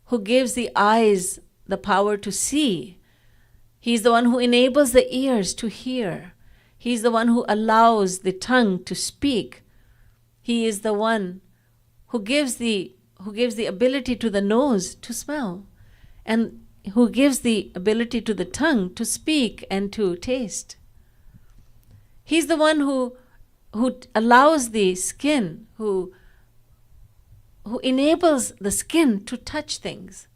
who gives the eyes the power to see. He is the one who enables the ears to hear. He is the one who allows the tongue to speak. He is the one who gives the ability to the nose to smell, and who gives the ability to the tongue to speak and to taste. He's the one who allows the skin, who enables the skin to touch things.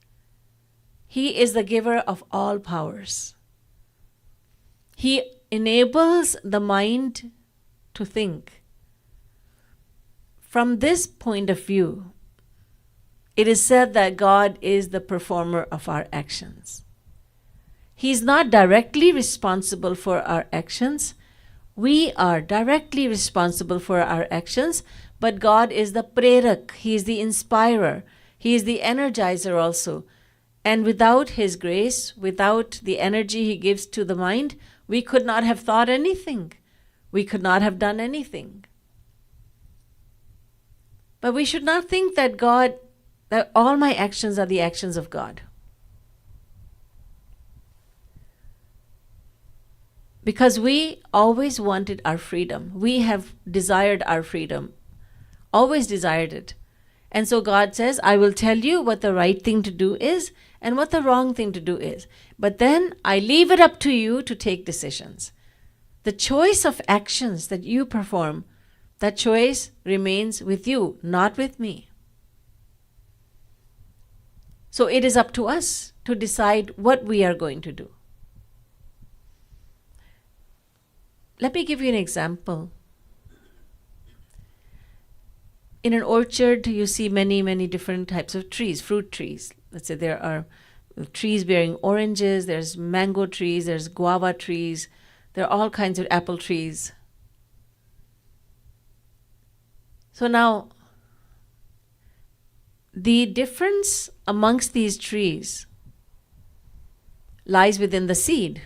He is the giver of all powers. He enables the mind to think. From this point of view, it is said that God is the performer of our actions. He is not directly responsible for our actions. We are directly responsible for our actions, but God is the prerak. He is the inspirer. He is the energizer also. And without His grace, without the energy He gives to the mind, we could not have thought anything. We could not have done anything. But we should not think that all my actions are the actions of God. Because we always wanted our freedom. We have desired our freedom, always desired it. And so God says, I will tell you what the right thing to do is and what the wrong thing to do is. But then I leave it up to you to take decisions. The choice of actions that you perform, that choice remains with you, not with me. So it is up to us to decide what we are going to do. Let me give you an example. In an orchard, you see many, many different types of trees, fruit trees. Let's say there are trees bearing oranges, there's mango trees, there's guava trees, there are all kinds of apple trees. So now, the difference amongst these trees lies within the seed.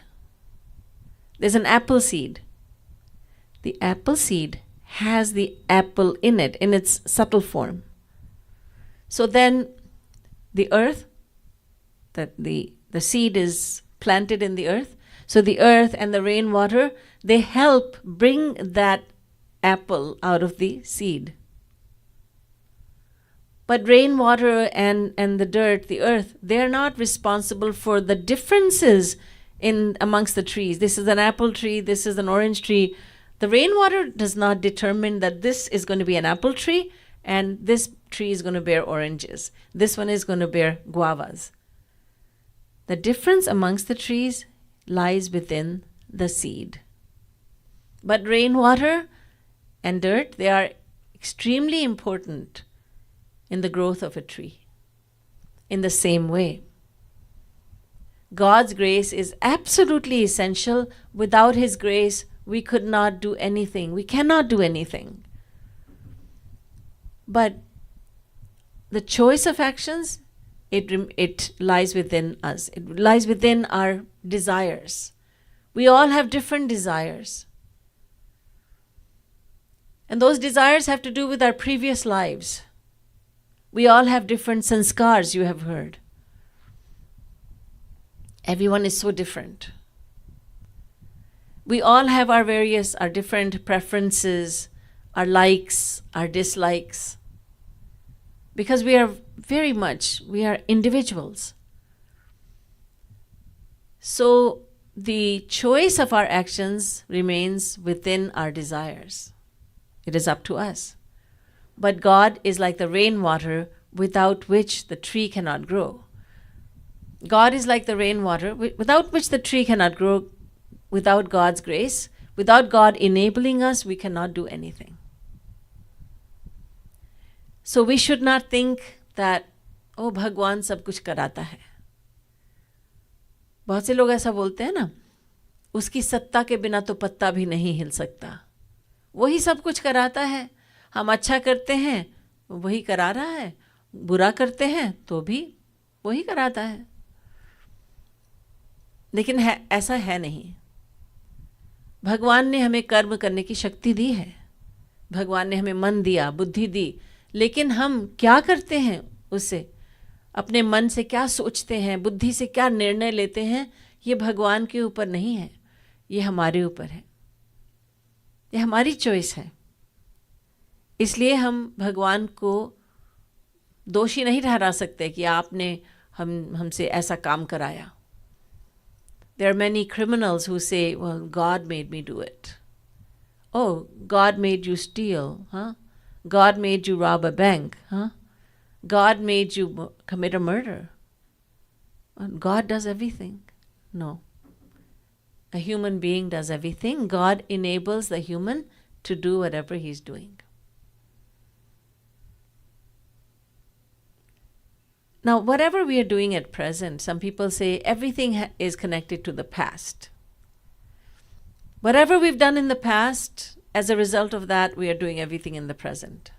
There's an apple seed. The apple seed has the apple in it, in its subtle form. So then the earth, the seed is planted in the earth. So the earth and the rainwater, they help bring that apple out of the seed. But rainwater and the dirt, the earth, they are not responsible for the differences in amongst the trees. This is an apple tree, this is an orange tree. The rainwater does not determine that this is going to be an apple tree and this tree is going to bear oranges. This one is going to bear guavas. The difference amongst the trees lies within the seed. But rainwater and dirt, they are extremely important in the growth of a tree. In the same way, God's grace is absolutely essential. Without His grace, we could not do anything. We cannot do anything. But the choice of actions, it lies within us. It lies within our desires. We all have different desires. And those desires have to do with our previous lives. We all have different sanskars, you have heard. Everyone is so different. We all have our different preferences, our likes, our dislikes. Because we are individuals. So the choice of our actions remains within our desires. It is up to us. But God is like the rainwater without which the tree cannot grow. God is like the rainwater without which the tree cannot grow. Without God's grace, without God enabling us, we cannot do anything. So we should not think that, oh, भगवान सब कुछ कराता है. बहुत से लोग ऐसा बोलते हैं ना, उसकी सत्ता के बिना तो पत्ता भी नहीं हिल सकता. वही सब कुछ कराता है. हम अच्छा करते हैं, वही करा रहा है. बुरा करते हैं तो भी वही कराता है. लेकिन ऐसा है नहीं. भगवान ने हमें कर्म करने की शक्ति दी है. भगवान ने हमें मन दिया, बुद्धि दी. लेकिन हम क्या करते हैं उससे? अपने मन से क्या सोचते हैं, बुद्धि से क्या निर्णय लेते हैं, ये भगवान के ऊपर नहीं है. ये हमारे ऊपर है. ये हमारी चॉइस है. इसलिए हम भगवान को दोषी नहीं ठहरा सकते कि आपने हमसे ऐसा काम कराया. There are many criminals who say, well, God made me do it. Oh, God made you steal, huh? God made you rob a bank, huh? God made you commit a murder. And God does everything. No. A human being does everything. God enables the human to do whatever he's doing. Now, whatever we are doing at present, some people say everything is connected to the past. Whatever we've done in the past, as a result of that, we are doing everything in the present.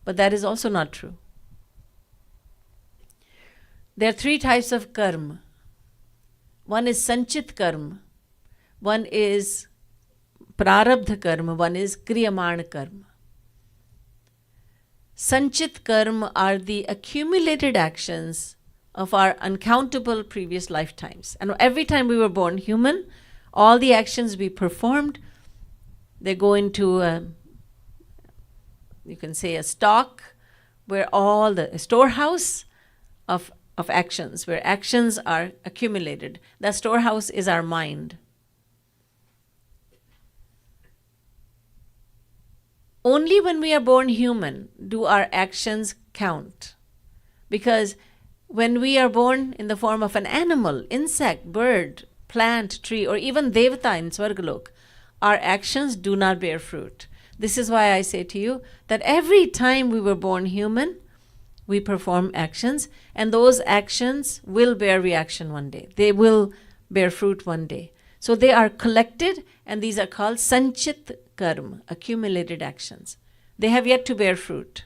But that is also not true. There are three types of karma. One is sanchit karma, one is prarabdha karma, one is kriyaman karma. Sanchit karma are the accumulated actions of our uncountable previous lifetimes. And every time we were born human, all the actions we performed, they go into, you can say, a stock, where all the storehouse of actions, where actions are accumulated. That storehouse is our mind. Only when we are born human do our actions count. Because when we are born in the form of an animal, insect, bird, plant, tree, or even devata in Swargalok, our actions do not bear fruit. This is why I say to you that every time we were born human, we perform actions, and those actions will bear reaction one day. They will bear fruit one day. So they are collected, and these are called sanchit karma, accumulated actions. They have yet to bear fruit.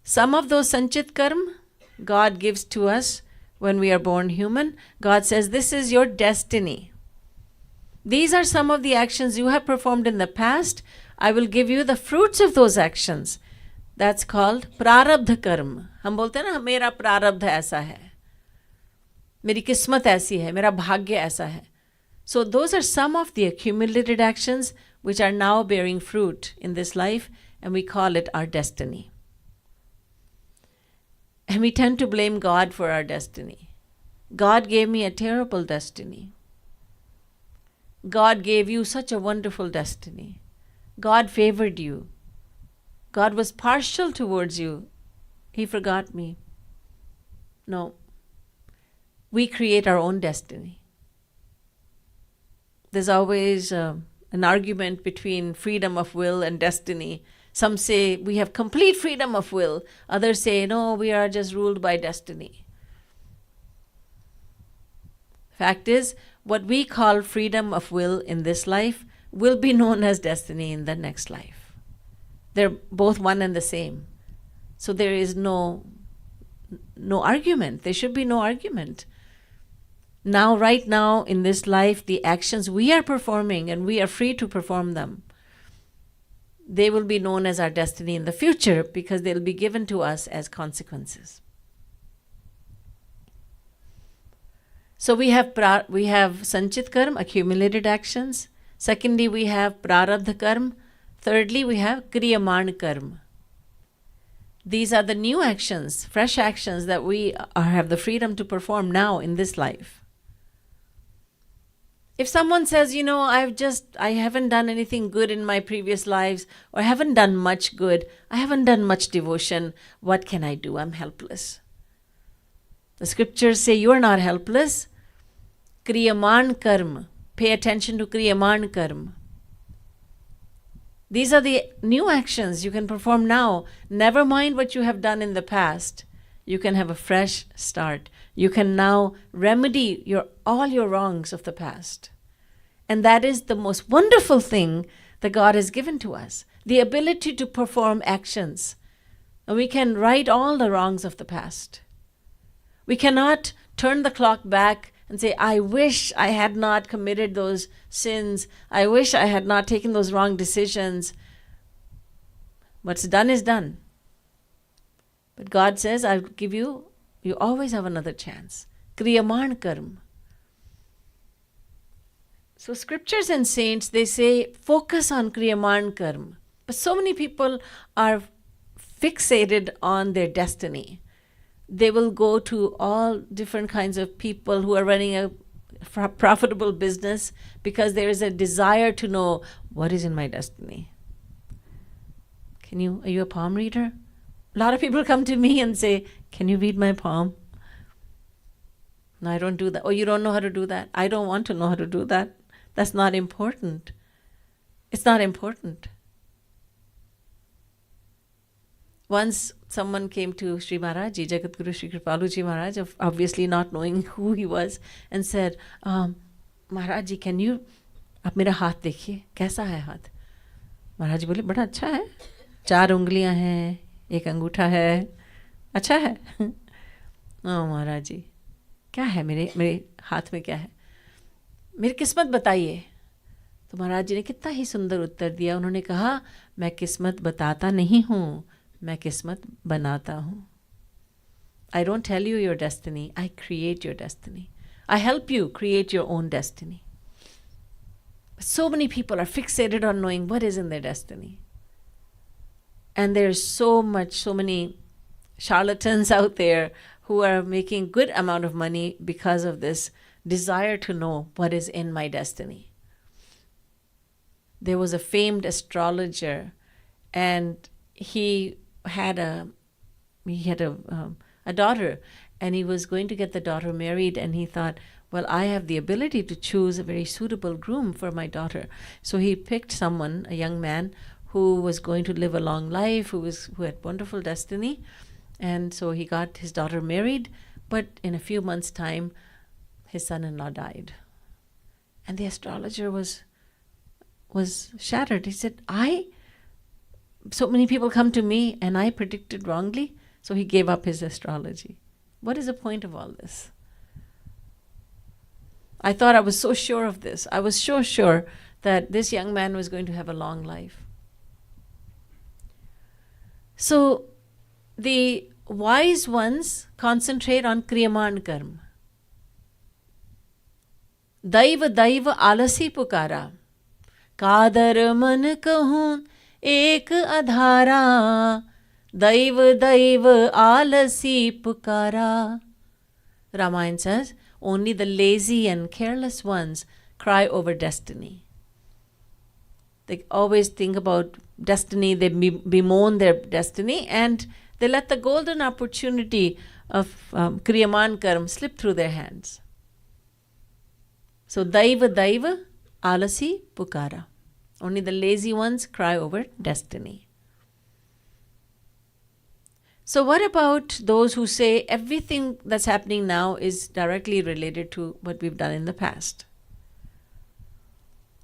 Some of those sanchit karma, God gives to us when we are born human. God says, this is your destiny. These are some of the actions you have performed in the past. I will give you the fruits of those actions. That's called prarabdha karma. हम बोलते हैं ना, मेरा प्रारब्ध ऐसा है, मेरी किस्मत ऐसी है, मेरा भाग्य ऐसा है. So those are some of the accumulated actions which are now bearing fruit in this life, and we call it our destiny. And we tend to blame God for our destiny. God gave me a terrible destiny. God gave you such a wonderful destiny. God favored you. God was partial towards you. He forgot me. No. We create our own destiny. There's always an argument between freedom of will and destiny. Some say we have complete freedom of will. Others say, no, we are just ruled by destiny. Fact is, what we call freedom of will in this life will be known as destiny in the next life. They're both one and the same. So there is no argument. There should be no argument. Now, right now, in this life, the actions we are performing, and we are free to perform them, they will be known as our destiny in the future because they'll be given to us as consequences. So we have sanchit karma, accumulated actions. Secondly, we have prarabdha karma. Thirdly, we have kriyaman karma. These are the new actions, fresh actions that we have the freedom to perform now in this life. If someone says, I haven't done anything good in my previous lives, or I haven't done much good, I haven't done much devotion, what can I do? I'm helpless. The scriptures say you are not helpless. Kriyaman karma. Pay attention to kriyaman karma. These are the new actions you can perform now. Never mind what you have done in the past. You can have a fresh start. You can now remedy all your wrongs of the past. And that is the most wonderful thing that God has given to us. The ability to perform actions. And we can right all the wrongs of the past. We cannot turn the clock back and say, I wish I had not committed those sins. I wish I had not taken those wrong decisions. What's done is done. But God says, I'll give you always have another chance. Kriyaman karma. So scriptures and saints, they say, focus on kriyaman karma. But so many people are fixated on their destiny. They will go to all different kinds of people who are running a profitable business because there is a desire to know what is in my destiny. Are you a palm reader? A lot of people come to me and say, can you read my palm? No, I don't do that. Oh, you don't know how to do that? I don't want to know how to do that. That's not important. It's not important. Once someone came to Sri Maharaj, Jagatguru Sri Kripaluji Maharaj, obviously not knowing who he was, and said, Maharaj ji, can you, आप मेरा हाथ देखिए, कैसा है हाथ? महाराज जी बोले, बड़ा अच्छा है, 4 उंगलियां हैं, 1 अंगूठा है, अच्छा है. महाराज जी, क्या है मेरे हाथ में, क्या है? मेरी किस्मत बताइए. तो महाराज जी ने कितना ही सुंदर उत्तर दिया. उन्होंने कहा, मैं किस्मत बताता नहीं हूँ, मैं किस्मत बनाता हूँ. I don't tell you your destiny, I create your destiny. I help you create your own destiny. But so many people are fixated on knowing what is in their destiny. And there's so many charlatans out there who are making good amount of money because of this desire to know what is in my destiny. There was a famed astrologer, and he had a daughter, and he was going to get the daughter married, and he thought, well, I have the ability to choose a very suitable groom for my daughter. So he picked someone, a young man, who was going to live a long life, who had wonderful destiny. And so he got his daughter married, but in a few months' time, his son-in-law died. And the astrologer was shattered. He said, so many people come to me and I predicted wrongly. So he gave up his astrology. What is the point of all this? I thought I was so sure of this. I was so sure that this young man was going to have a long life. So the wise ones concentrate on kriyaman karma. Daiva daiva alasi pukara. Kader मन कहूँ एक अधारा, दैव दैव आलसी पुकारा. Ramayan says, only the lazy and careless ones cry over destiny. They always think about destiny, they bemoan their destiny, and they let the golden opportunity of Kriyaman Karm slip through their hands. So, Daiva Daiva Alasi Pukara. Only the lazy ones cry over destiny. So, what about those who say everything that's happening now is directly related to what we've done in the past?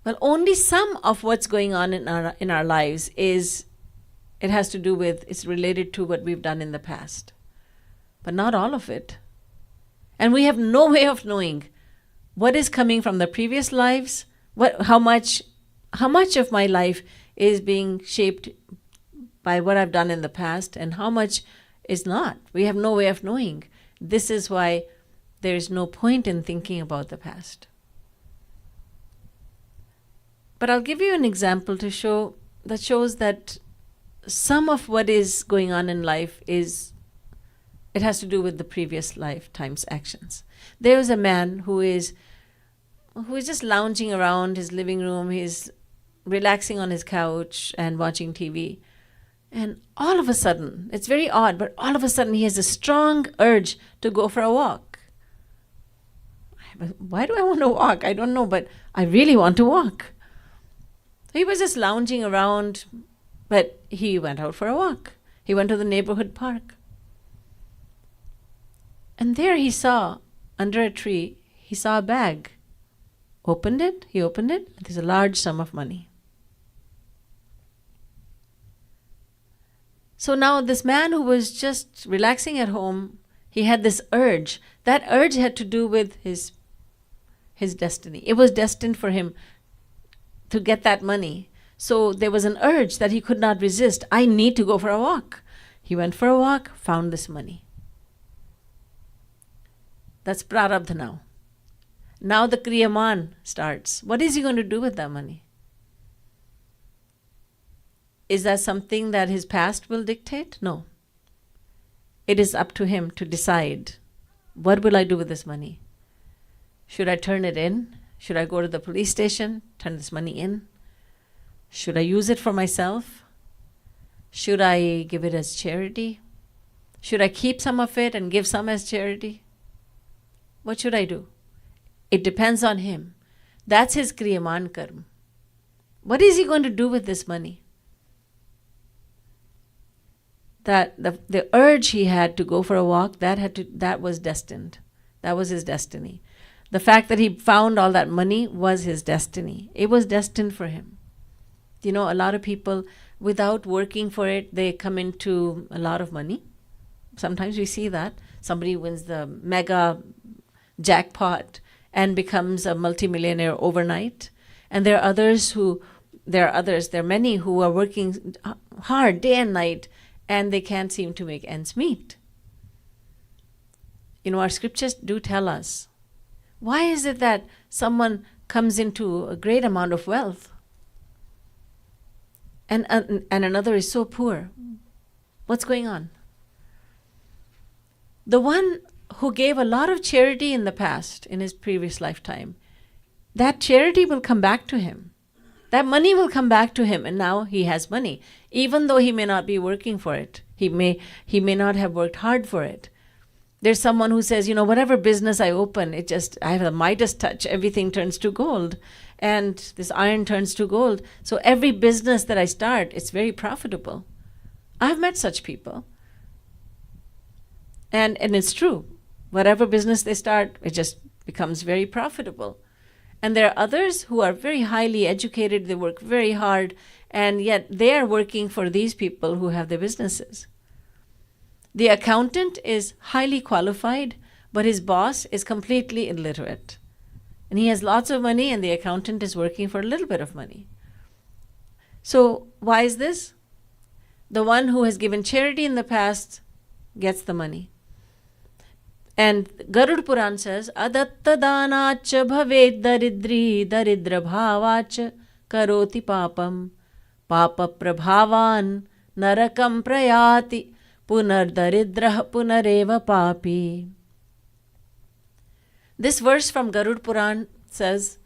Well, only some of what's going on in our lives it's related to what we've done in the past. But not all of it. And we have no way of knowing what is coming from the previous lives, how much of my life is being shaped by what I've done in the past and how much is not. We have no way of knowing. This is why there is no point in thinking about the past. But I'll give you an example that shows that some of what is going on in life it has to do with the previous lifetime's actions. There is a man who is just lounging around his living room. He's relaxing on his couch and watching TV. And all of a sudden, it's very odd, but all of a sudden he has a strong urge to go for a walk. Why do I want to walk? I don't know, but I really want to walk. He was just lounging around, but he went out for a walk. He went to the neighborhood park. And there he saw, under a tree, he saw a bag. He opened it, there's a large sum of money. So now this man who was just relaxing at home, he had this urge. That urge had to do with his destiny. It was destined for him to get that money. So there was an urge that he could not resist. I need to go for a walk. He went for a walk, found this money. That's prarabdha now. Now the Kriyaman starts. What is he going to do with that money? Is that something that his past will dictate? No. It is up to him to decide, what will I do with this money? Should I turn it in? Should I go to the police station, turn this money in? Should I use it for myself? Should I give it as charity? Should I keep some of it and give some as charity? What should I do? It depends on him. That's his Kriyaman Karma. What is he going to do with this money? That the urge he had to go for a walk, that was destined. That was his destiny. The fact that he found all that money was his destiny. It was destined for him. You know, a lot of people, without working for it, they come into a lot of money. Sometimes we see that. Somebody wins the mega jackpot and becomes a multimillionaire overnight. And there are many who are working hard day and night, and they can't seem to make ends meet. You know, our scriptures do tell us, why is it that someone comes into a great amount of wealth and another is so poor? What's going on? The one who gave a lot of charity in the past, in his previous lifetime, that charity will come back to him. That money will come back to him, and now he has money, even though he may not be working for it. He may not have worked hard for it. There's someone who says, you know, whatever business I open, I have a Midas touch, everything turns to gold, and this iron turns to gold. So every business that I start, it's very profitable. I've met such people. And it's true. Whatever business they start, it just becomes very profitable. And there are others who are very highly educated, they work very hard, and yet they are working for these people who have their businesses. The accountant is highly qualified, but his boss is completely illiterate. And he has lots of money, and the accountant is working for a little bit of money. So why is this? The one who has given charity in the past gets the money. And Garud Puran says, Adatta danacha bhaved daridri daridra bhavacha karoti papam papa prabhavan narakam prayati punardaridrah punareva papi. This verse from Garud Puran says,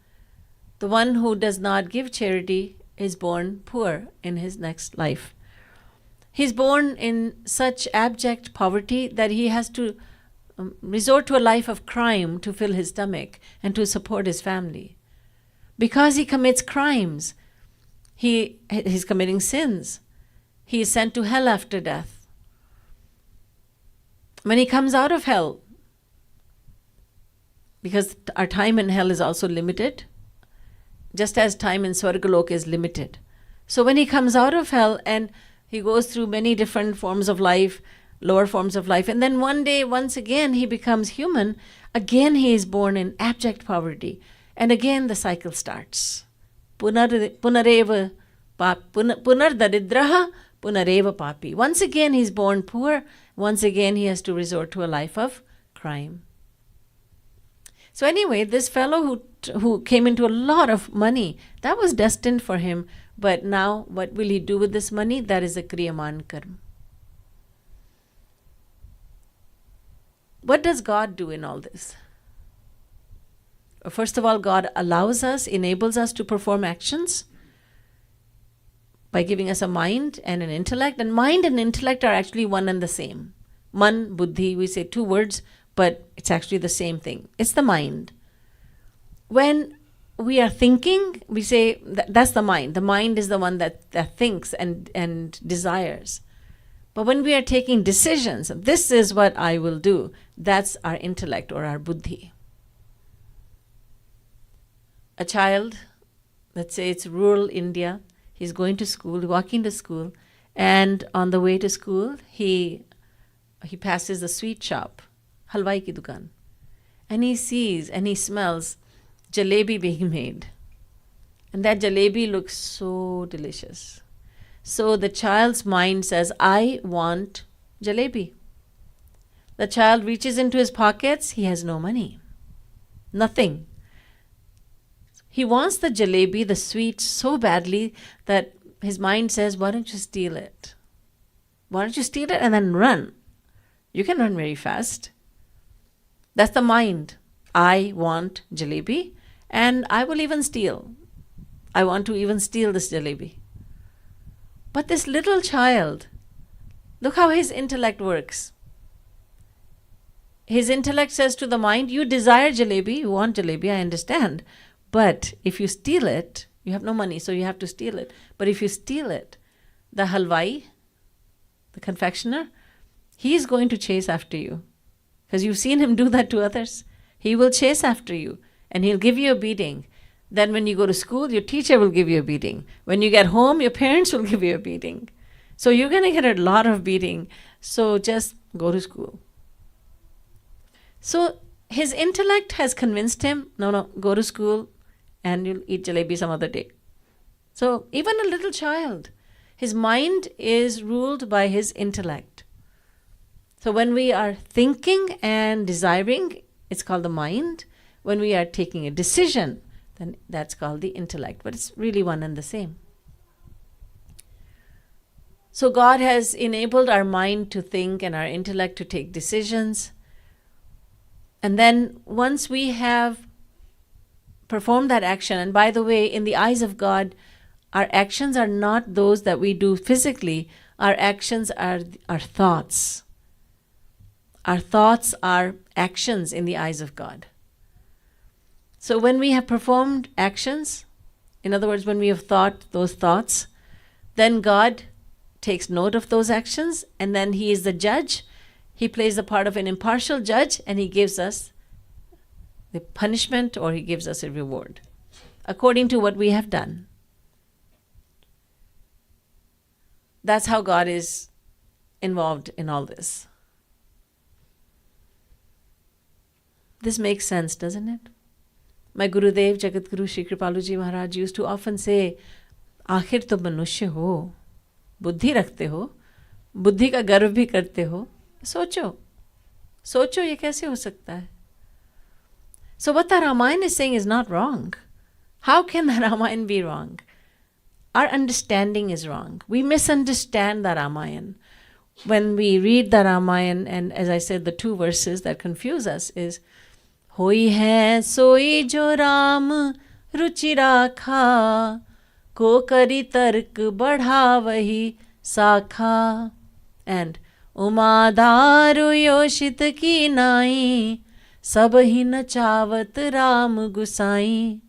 the one who does not give charity is born poor in his next life. He's born in such abject poverty that he has to resort to a life of crime to fill his stomach and to support his family. Because he commits crimes, he's committing sins. He is sent to hell after death. When he comes out of hell, because our time in hell is also limited, just as time in Swargalok is limited. So when he comes out of hell and he goes through many different forms of life, lower forms of life, and then one day, once again, he becomes human, again he is born in abject poverty. And again the cycle starts. Punardaridraha punareva papi. Once again he's born poor, once again he has to resort to a life of crime. So anyway, this fellow who came into a lot of money, that was destined for him. But now, what will he do with this money? That is a kriyaman karma. What does God do in all this? First of all, God allows us, enables us to perform actions by giving us a mind and an intellect. And mind and intellect are actually one and the same. Man, buddhi, we say two words, but it's actually the same thing. It's the mind. When we are thinking, we say that's the mind. The mind is the one that thinks and desires. But when we are taking decisions, this is what I will do, that's our intellect or our buddhi. A child, let's say it's rural India, he's going to school, walking to school, and on the way to school, he passes a sweet shop, halwai ki dukan, and he sees and he smells jalebi being made. And that jalebi looks so delicious. So the child's mind says, I want jalebi. The child reaches into his pockets, he has no money. Nothing. He wants the jalebi, the sweet, so badly that his mind says, why don't you steal it? Why don't you steal it and then run? You can run very fast. That's the mind. I want jalebi and I will even steal. I want to even steal this jalebi. But this little child, look how his intellect works. His intellect says to the mind, you desire jalebi, you want jalebi, I understand. But if you steal it, you have no money, so you have to steal it. But if you steal it, the halwai, the confectioner, he is going to chase after you. Because you've seen him do that to others. He will chase after you and he'll give you a beating. Then when you go to school, your teacher will give you a beating. When you get home, your parents will give you a beating. So you're going to get a lot of beating. So just go to school. So his intellect has convinced him, no, go to school and you'll eat jalebi some other day. So even a little child, his mind is ruled by his intellect. So when we are thinking and desiring, it's called the mind. When we are taking a decision, then that's called the intellect. But it's really one and the same. So God has enabled our mind to think and our intellect to take decisions. And then once we have performed that action, and by the way, in the eyes of God, our actions are not those that we do physically. Our actions are our thoughts. Our thoughts are actions in the eyes of God. So when we have performed actions, in other words, when we have thought those thoughts, then God takes note of those actions, and then He is the judge. He plays the part of an impartial judge, and He gives us the punishment or He gives us a reward according to what we have done. That's how God is involved in all this. This makes sense, doesn't it? My Gurudev, Jagat Guru Shri Kripaluji Maharaj used to often say, आखिर तो मनुष्य हो, बुद्धि रखते हो, बुद्धि का गर्व भी करते हो, सोचो ये कैसे हो सकता है? So what the Ramayan is saying is not wrong. How can the Ramayan be wrong? our understanding is wrong. We misunderstand the Ramayan. When we read the Ramayan, and as I said, the two verses that confuse us is Hoi hai soi jo Ram ruchi rakha, ko kari tark badha vahi sakha, and Umadharu yoshit ki nai, sab hi nachavat Ram Gusai.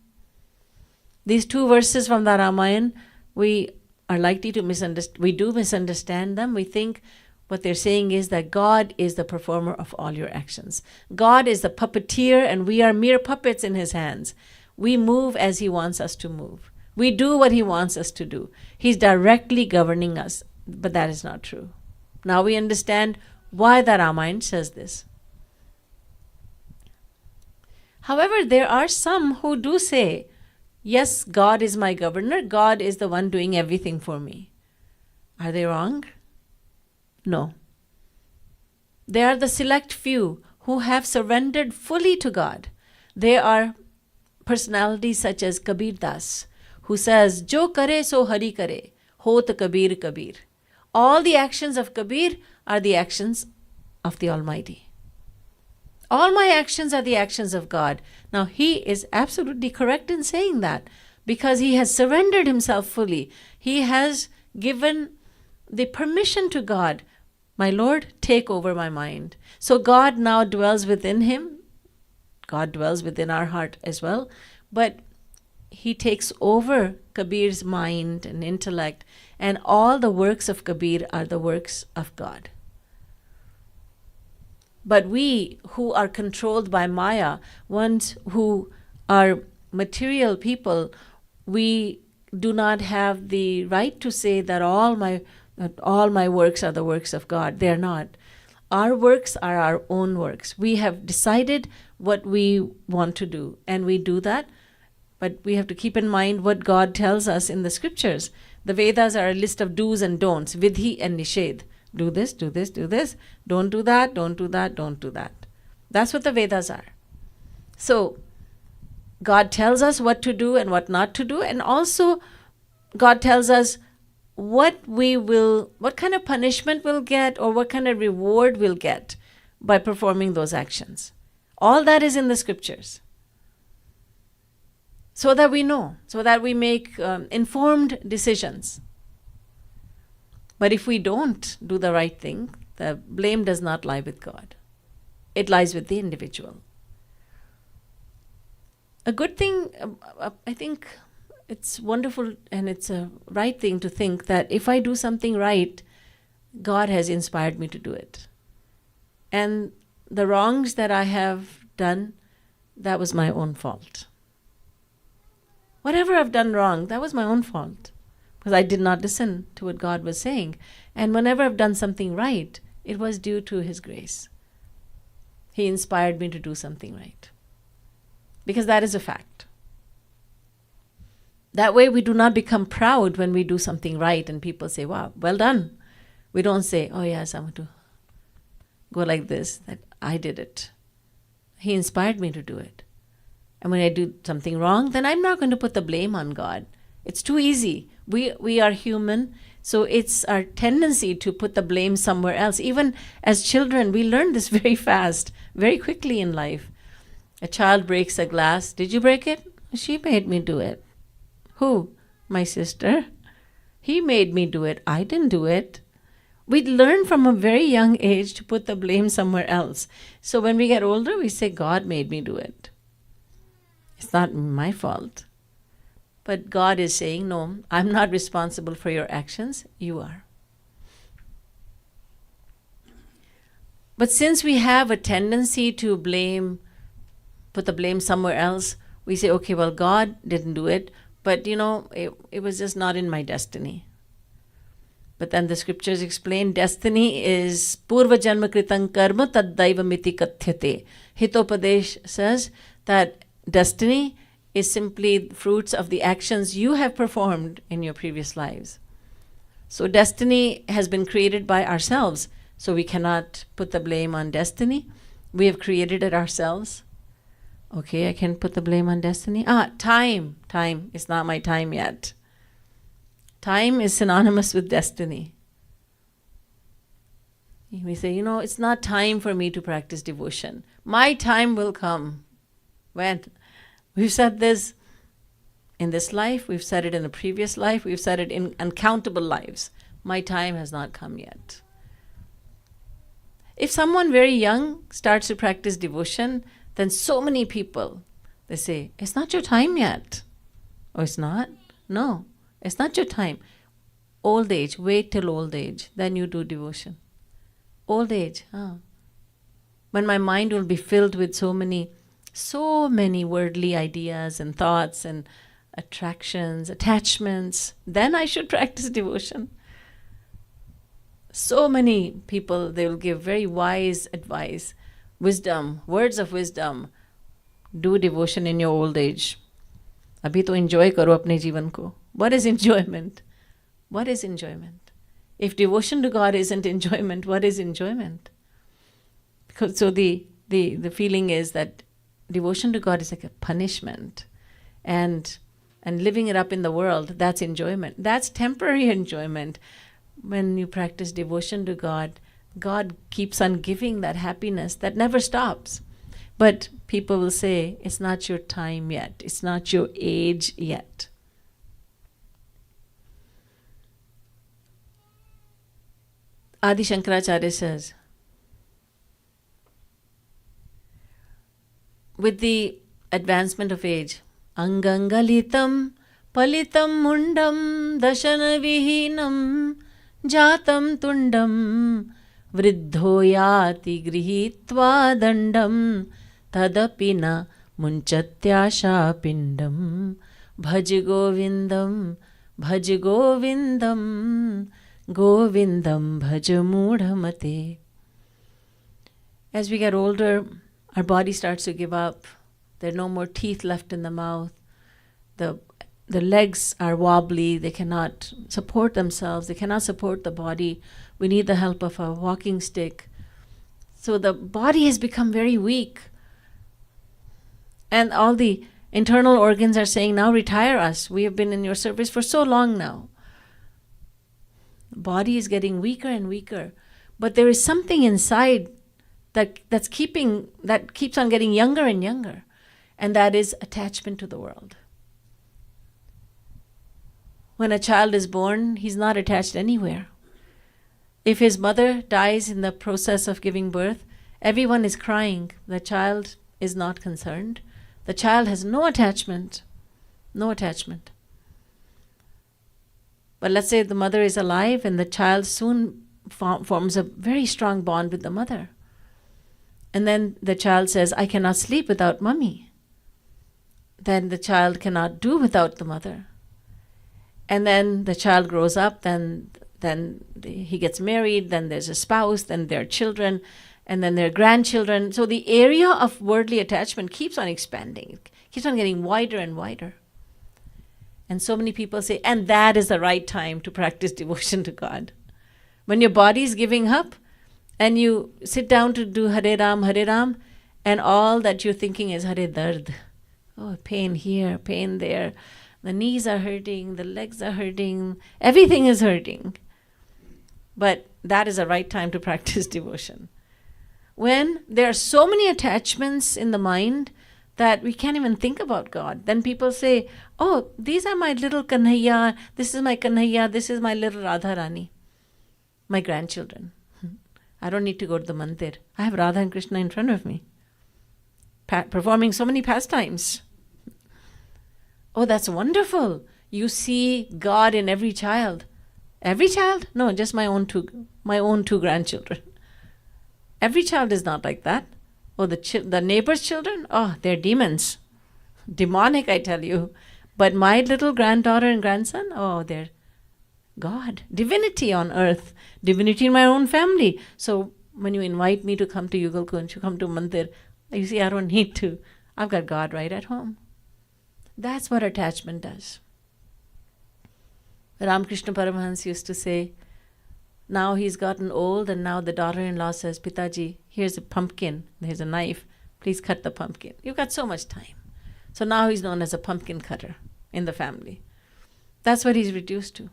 These two verses from the Ramayan, we are likely to misunderstand. We do misunderstand them. We think what they're saying is that God is the performer of all your actions. God is the puppeteer and we are mere puppets in his hands. We move as he wants us to move. We do what he wants us to do. He's directly governing us. But that is not true. Now we understand why the Ramayana says this. However, there are some who do say, yes, God is my governor. God is the one doing everything for me. Are they wrong? No. They are the select few who have surrendered fully to God. They are personalities such as Kabir Das, who says, Jo kare so hari kare, hot Kabir Kabir. All the actions of Kabir are the actions of the Almighty. All my actions are the actions of God. Now, he is absolutely correct in saying that because he has surrendered himself fully. He has given the permission to God, my Lord, take over my mind. So God now dwells within him. God dwells within our heart as well. But he takes over Kabir's mind and intellect, and all the works of Kabir are the works of God. But we who are controlled by Maya, ones who are material people, we do not have the right to say that all my works are the works of God. They're not. Our works are our own works. We have decided what we want to do, and we do that. But we have to keep in mind what God tells us in the scriptures. The Vedas are a list of do's and don'ts, vidhi and nishedh. Do this, do this, do this. Don't do that, don't do that, don't do that. That's what the Vedas are. So, God tells us what to do and what not to do. And also, God tells us what kind of punishment we'll get or what kind of reward we'll get by performing those actions. All that is in the scriptures. So that we know, so that we make informed decisions. But if we don't do the right thing, the blame does not lie with God. It lies with the individual. A good thing, I think it's wonderful and it's a right thing to think that if I do something right, God has inspired me to do it. And the wrongs that I have done, that was my own fault. Whatever I've done wrong, that was my own fault. Because I did not listen to what God was saying. And whenever I've done something right, it was due to his grace. He inspired me to do something right. Because that is a fact. That way we do not become proud when we do something right and people say, wow, well done. We don't say, oh yes, I'm going to go like this, that I did it. He inspired me to do it. And when I do something wrong, then I'm not going to put the blame on God. It's too easy. We are human, so it's our tendency to put the blame somewhere else. Even as children, we learn this very fast, very quickly in life. A child breaks a glass. Did you break it? She made me do it. Who? My sister. He made me do it. I didn't do it. We learn from a very young age to put the blame somewhere else. So when we get older, we say, God made me do it. It's not my fault. But God is saying, no, I'm not responsible for your actions. You are. But since we have a tendency to put the blame somewhere else, we say, okay, well, God didn't do it, but it was just not in my destiny. But then the scriptures explain destiny is purva janma kritam karma tad daiva miti kathyate. Hitopadesh says that destiny is simply fruits of the actions you have performed in your previous lives. So destiny has been created by ourselves, so we cannot put the blame on destiny. We have created it ourselves. Okay, I can put the blame on destiny. Time. It's not my time yet. Time is synonymous with destiny. We say, it's not time for me to practice devotion. My time will come. When? We've said this in this life, we've said it in a previous life, we've said it in uncountable lives. My time has not come yet. If someone very young starts to practice devotion, then so many people, they say, it's not your time yet. Oh, it's not? No, it's not your time. Old age, wait till old age, then you do devotion. Old age, when my mind will be filled with so many worldly ideas and thoughts and attractions, attachments, then I should practice devotion. So many people, they will give very wise advice, wisdom, words of wisdom. Do devotion in your old age. Abhi to enjoy karo apne जीवन को. What is enjoyment? What is enjoyment? If devotion to God isn't enjoyment, what is enjoyment? Because so the feeling is that devotion to God is like a punishment, and living it up in the world, that's enjoyment. That's temporary enjoyment. When you practice devotion to God, God keeps on giving that happiness that never stops. But people will say, it's not your time yet. It's not your age yet. Adi Shankaracharya says, with the advancement of age, Angangalitam palitam mundam dashana vihinam jatam tundam vriddhoyati grihitva dandam tadapina munchatyasha pindam bhaj govindam govindam bhaj mudhamate. As we get older, our body starts to give up. There are no more teeth left in the mouth. The legs are wobbly. They cannot support themselves. They cannot support the body. We need the help of a walking stick. So the body has become very weak. And all the internal organs are saying, now retire us. We have been in your service for so long now. The body is getting weaker and weaker. But there is something inside that keeps on getting younger and younger. And that is attachment to the world. When a child is born, he's not attached anywhere. If his mother dies in the process of giving birth, everyone is crying. The child is not concerned. The child has no attachment. No attachment. But let's say the mother is alive and the child soon forms a very strong bond with the mother. And then the child says, I cannot sleep without mommy. Then the child cannot do without the mother. And then the child grows up, then he gets married, then there's a spouse, then there are children, and then there are grandchildren. So the area of worldly attachment keeps on expanding. It keeps on getting wider and wider. And so many people say, and that is the right time to practice devotion to God. When your body is giving up, and you sit down to do Hare Ram, and all that you're thinking is Hare Dard. Oh, pain here, pain there. The knees are hurting, the legs are hurting, everything is hurting. But that is the right time to practice devotion. When there are so many attachments in the mind that we can't even think about God, then people say, oh, these are my little Kanhaiya, this is my Kanhaiya, this is my little Radha Rani, my grandchildren. I don't need to go to the mandir. I have Radha and Krishna in front of me, performing so many pastimes. Oh, that's wonderful. You see God in every child. Every child? No, just my own two grandchildren. Every child is not like that. Oh, the neighbor's children? Oh, they're demons. Demonic, I tell you. But my little granddaughter and grandson? Oh, they're God. Divinity on earth. Divinity in my own family. So when you invite me to come to Yugalkunj, to come to Mandir, you see, I don't need to. I've got God right at home. That's what attachment does. Ramakrishna Paramahansa used to say, now he's gotten old and now the daughter-in-law says, Pitaji, here's a pumpkin, here's a knife, please cut the pumpkin. You've got so much time. So now he's known as a pumpkin cutter in the family. That's what he's reduced to.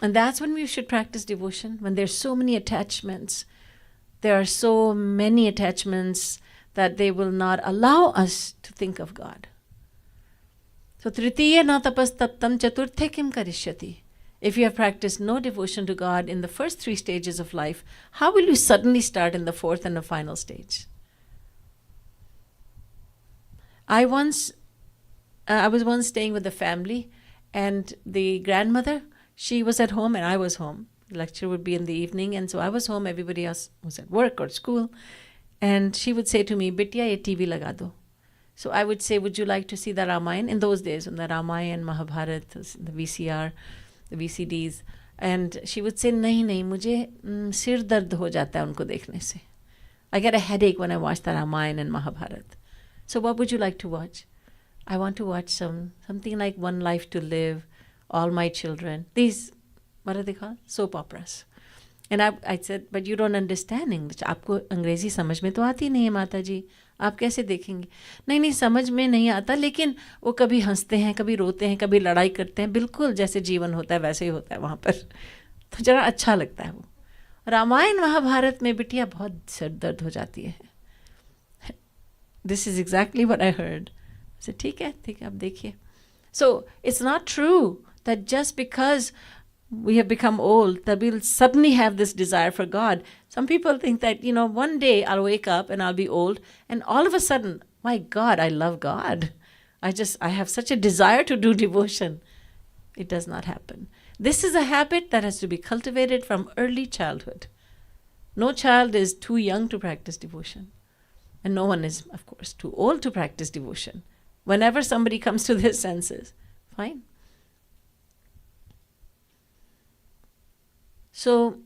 And that's when we should practice devotion, when there's so many attachments. There are so many attachments that they will not allow us to think of God. So, Tritiya na tapastaptam chaturthe kim karishyati. If you have practiced no devotion to God in the first 3 stages of life, how will you suddenly start in the 4th and the final stage? I was once staying with a family, and the grandmother, she was at home and I was home. The lecture would be in the evening, and so I was home, everybody else was at work or school. And she would say to me, Bitya, ye TV laga do. So I would say, would you like to see the Ramayan? In those days, when the Ramayan, Mahabharata, the VCR, the VCDs. And she would say, nahi, mujhe sir dard ho jata hai unko dekhne se. I get a headache when I watch the Ramayan and Mahabharata. So what would you like to watch? I want to watch something like One Life to Live, All My Children. These, what are they called? Soap operas. And I said, but you don't understand English. आपको अंग्रेजी समझ में तो आती नहीं है माता जी. आप कैसे देखेंगे? नहीं समझ में नहीं आता, लेकिन वो कभी हंसते हैं, कभी रोते हैं, कभी लड़ाई करते हैं. बिल्कुल जैसे जीवन होता है वैसे ही होता है वहाँ पर. तो जरा अच्छा लगता है वो. रामायण महाभारत में बिटिया बहुत सर दर्द हो जाती है. This is exactly what I heard. I said, ठीक है आप देखिए. So it's not true that just because we have become old that we'll suddenly have this desire for God. Some people think that, one day I'll wake up and I'll be old and all of a sudden, my God, I love God. I have such a desire to do devotion. It does not happen. This is a habit that has to be cultivated from early childhood. No child is too young to practice devotion. And no one is, of course, too old to practice devotion. Whenever somebody comes to their senses, fine. So,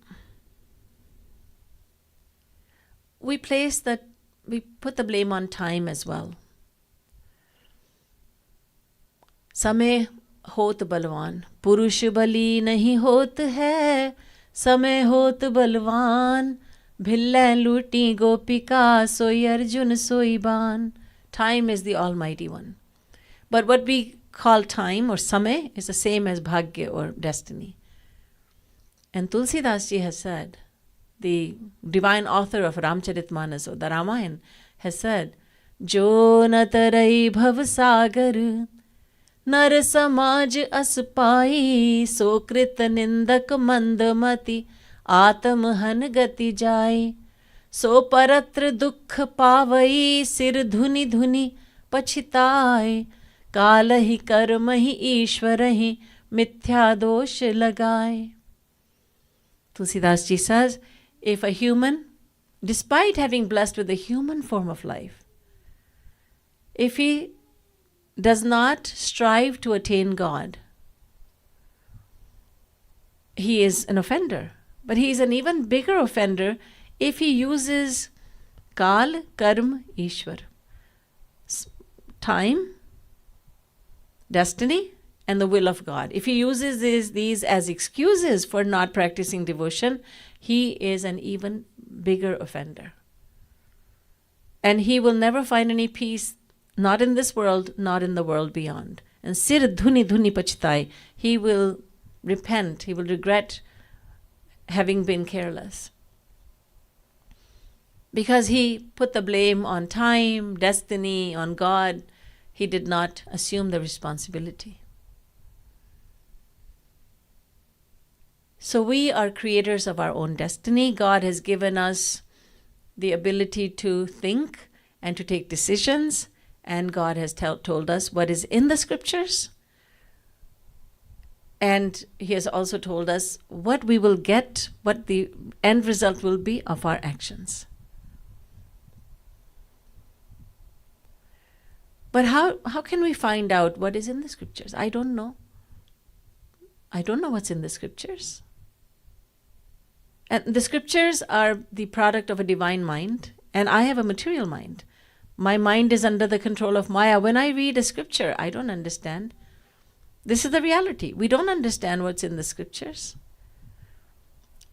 we put the blame on time as well. समय होत बलवान, पुरुष बली नहीं होत है, समय होत बलवान, भिल्लै लूटी गोपिका, सोई अर्जुन सोई बान. Time is the almighty one. But what we call time or samay is the same as bhagya or destiny. And Tulsidas ji has said, the divine author of Ramcharitmanas or the Ramayan, has said, Jo na tarai bhav sagar, nar samaj as pai, so krit nindak mandamati, आत्म हन गति जाए, सो परत्र दुख पावई, सिर धुनि धुनि पछिताए, काल ही कर्म ही ईश्वर ही मिथ्या दोष लगाए. Tulsidas ji says, if a human, despite having blessed with a human form of life, if he does not strive to attain God, he is an offender. But he is an even bigger offender if he uses Kal, Karm, Ishwar. Time, destiny, and the will of God. If he uses these as excuses for not practicing devotion, he is an even bigger offender. And he will never find any peace, not in this world, not in the world beyond. And sir dhuni dhuni pachtai, he will repent, he will regret having been careless. Because he put the blame on time, destiny, on God, he did not assume the responsibility. So we are creators of our own destiny. God has given us the ability to think and to take decisions, and God has told us what is in the scriptures. And he has also told us what we will get, what the end result will be of our actions. But how can we find out what is in the scriptures? I don't know. I don't know what's in the scriptures. And the scriptures are the product of a divine mind, and I have a material mind. My mind is under the control of Maya. When I read a scripture, I don't understand. This is the reality. We don't understand what's in the scriptures.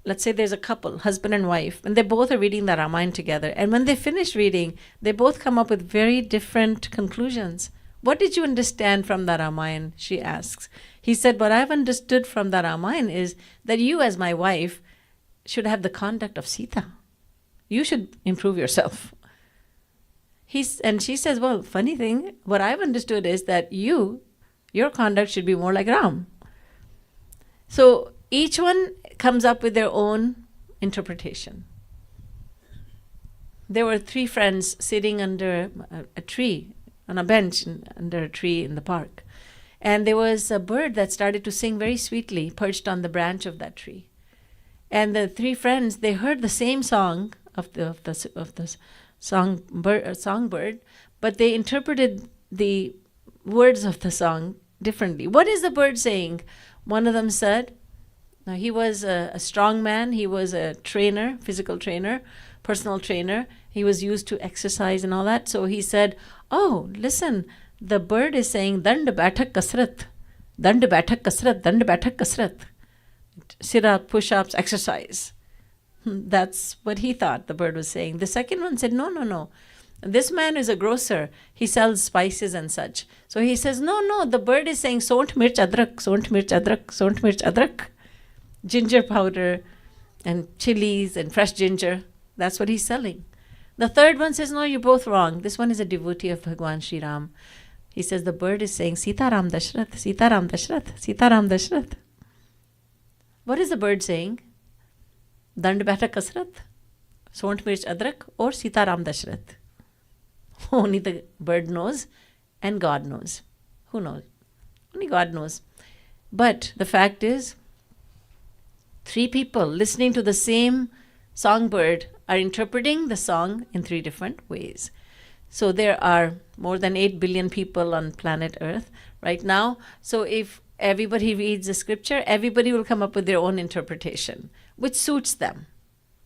Let's say there's a couple, husband and wife, and they both are reading the Ramayan together. And when they finish reading, they both come up with very different conclusions. What did you understand from the Ramayan? She asks. He said, what I've understood from the Ramayan is that you as my wife should have the conduct of Sita. You should improve yourself. And she says, well, funny thing, what I've understood is that your conduct should be more like Ram. So each one comes up with their own interpretation. There were 3 friends sitting under a tree, on a bench under a tree in the park. And there was a bird that started to sing very sweetly, perched on the branch of that tree. And the 3 friends, they heard the same song of the songbird, but they interpreted the words of the song differently. What is the bird saying? One of them said, now he was a strong man, he was a trainer, physical trainer, personal trainer. He was used to exercise and all that. So he said, oh, listen, the bird is saying, Dand Baithak Kasrat, Dand Baithak Kasrat, Dand Baithak Kasrat. Sit-up, push-ups, exercise. That's what he thought the bird was saying. The second one said, no. This man is a grocer. He sells spices and such. So he says, no, the bird is saying, Sont mirch adrak, Sont mirch adrak, Sont mirch adrak. Ginger powder and chilies and fresh ginger. That's what he's selling. The third one says, no, you're both wrong. This one is a devotee of Bhagwan Shri Ram. He says, the bird is saying, Sita Ram Dashrath, Sita Ram Dashrath, Sita Ram Dashrath. What is the bird saying? Dand Baithak Kasrat, Sont Mirch Adrak, or Sita Ram Dashrath? Only the bird knows and God knows. Who knows? Only God knows. But the fact is, 3 people listening to the same songbird are interpreting the song in 3 different ways. So there are more than 8 billion people on planet Earth right now. So if everybody reads the scripture, everybody will come up with their own interpretation, which suits them.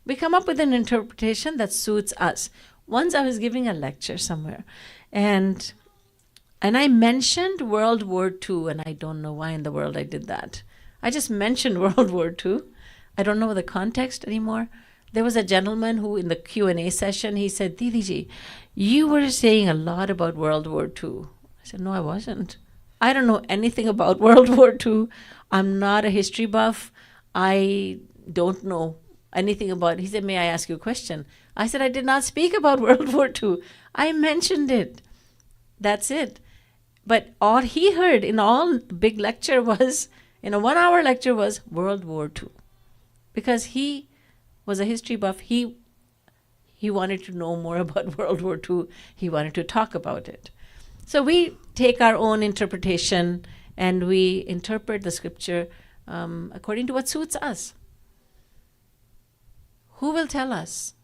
We come up with an interpretation that suits us. Once I was giving a lecture somewhere, and I mentioned World War II, and I don't know why in the world I did that. I just mentioned World War II. I don't know the context anymore. There was a gentleman who, in the Q&A session, he said, Didi ji, you were saying a lot about World War II. I said, no, I wasn't. I don't know anything about World War II. I'm not a history buff. I don't know anything about it. He said, may I ask you a question? I said, I did not speak about World War II. I mentioned it. That's it. But all he heard in all big lecture was, in a 1-hour lecture, was World War II. Because he was a history buff. He wanted to know more about World War II. He wanted to talk about it. So we take our own interpretation and we interpret the scripture according to what suits us. Who will tell us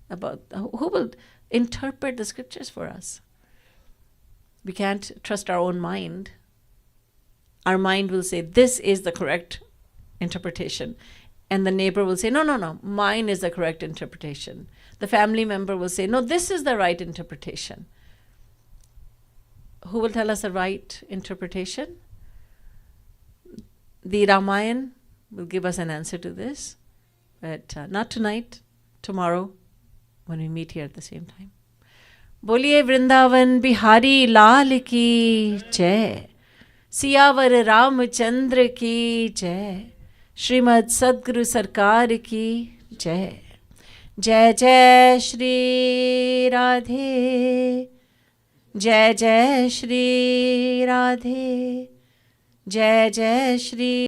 about, who will interpret the scriptures for us? We can't trust our own mind. Our mind will say, this is the correct interpretation. And the neighbor will say, no, mine is the correct interpretation. The family member will say, no, this is the right interpretation. Who will tell us the right interpretation? The Ramayan will give us an answer to this, but not tonight, tomorrow, when we meet here at the same time. Boliye Vrindavan Bihari Lal ki jai, Siyavar Ramchandra ki jai, Srimad Sadguru Sarkar ki jai. Jai Jai Shri Radhe, Jai Jai Shri Radhe, Jai Jai Shri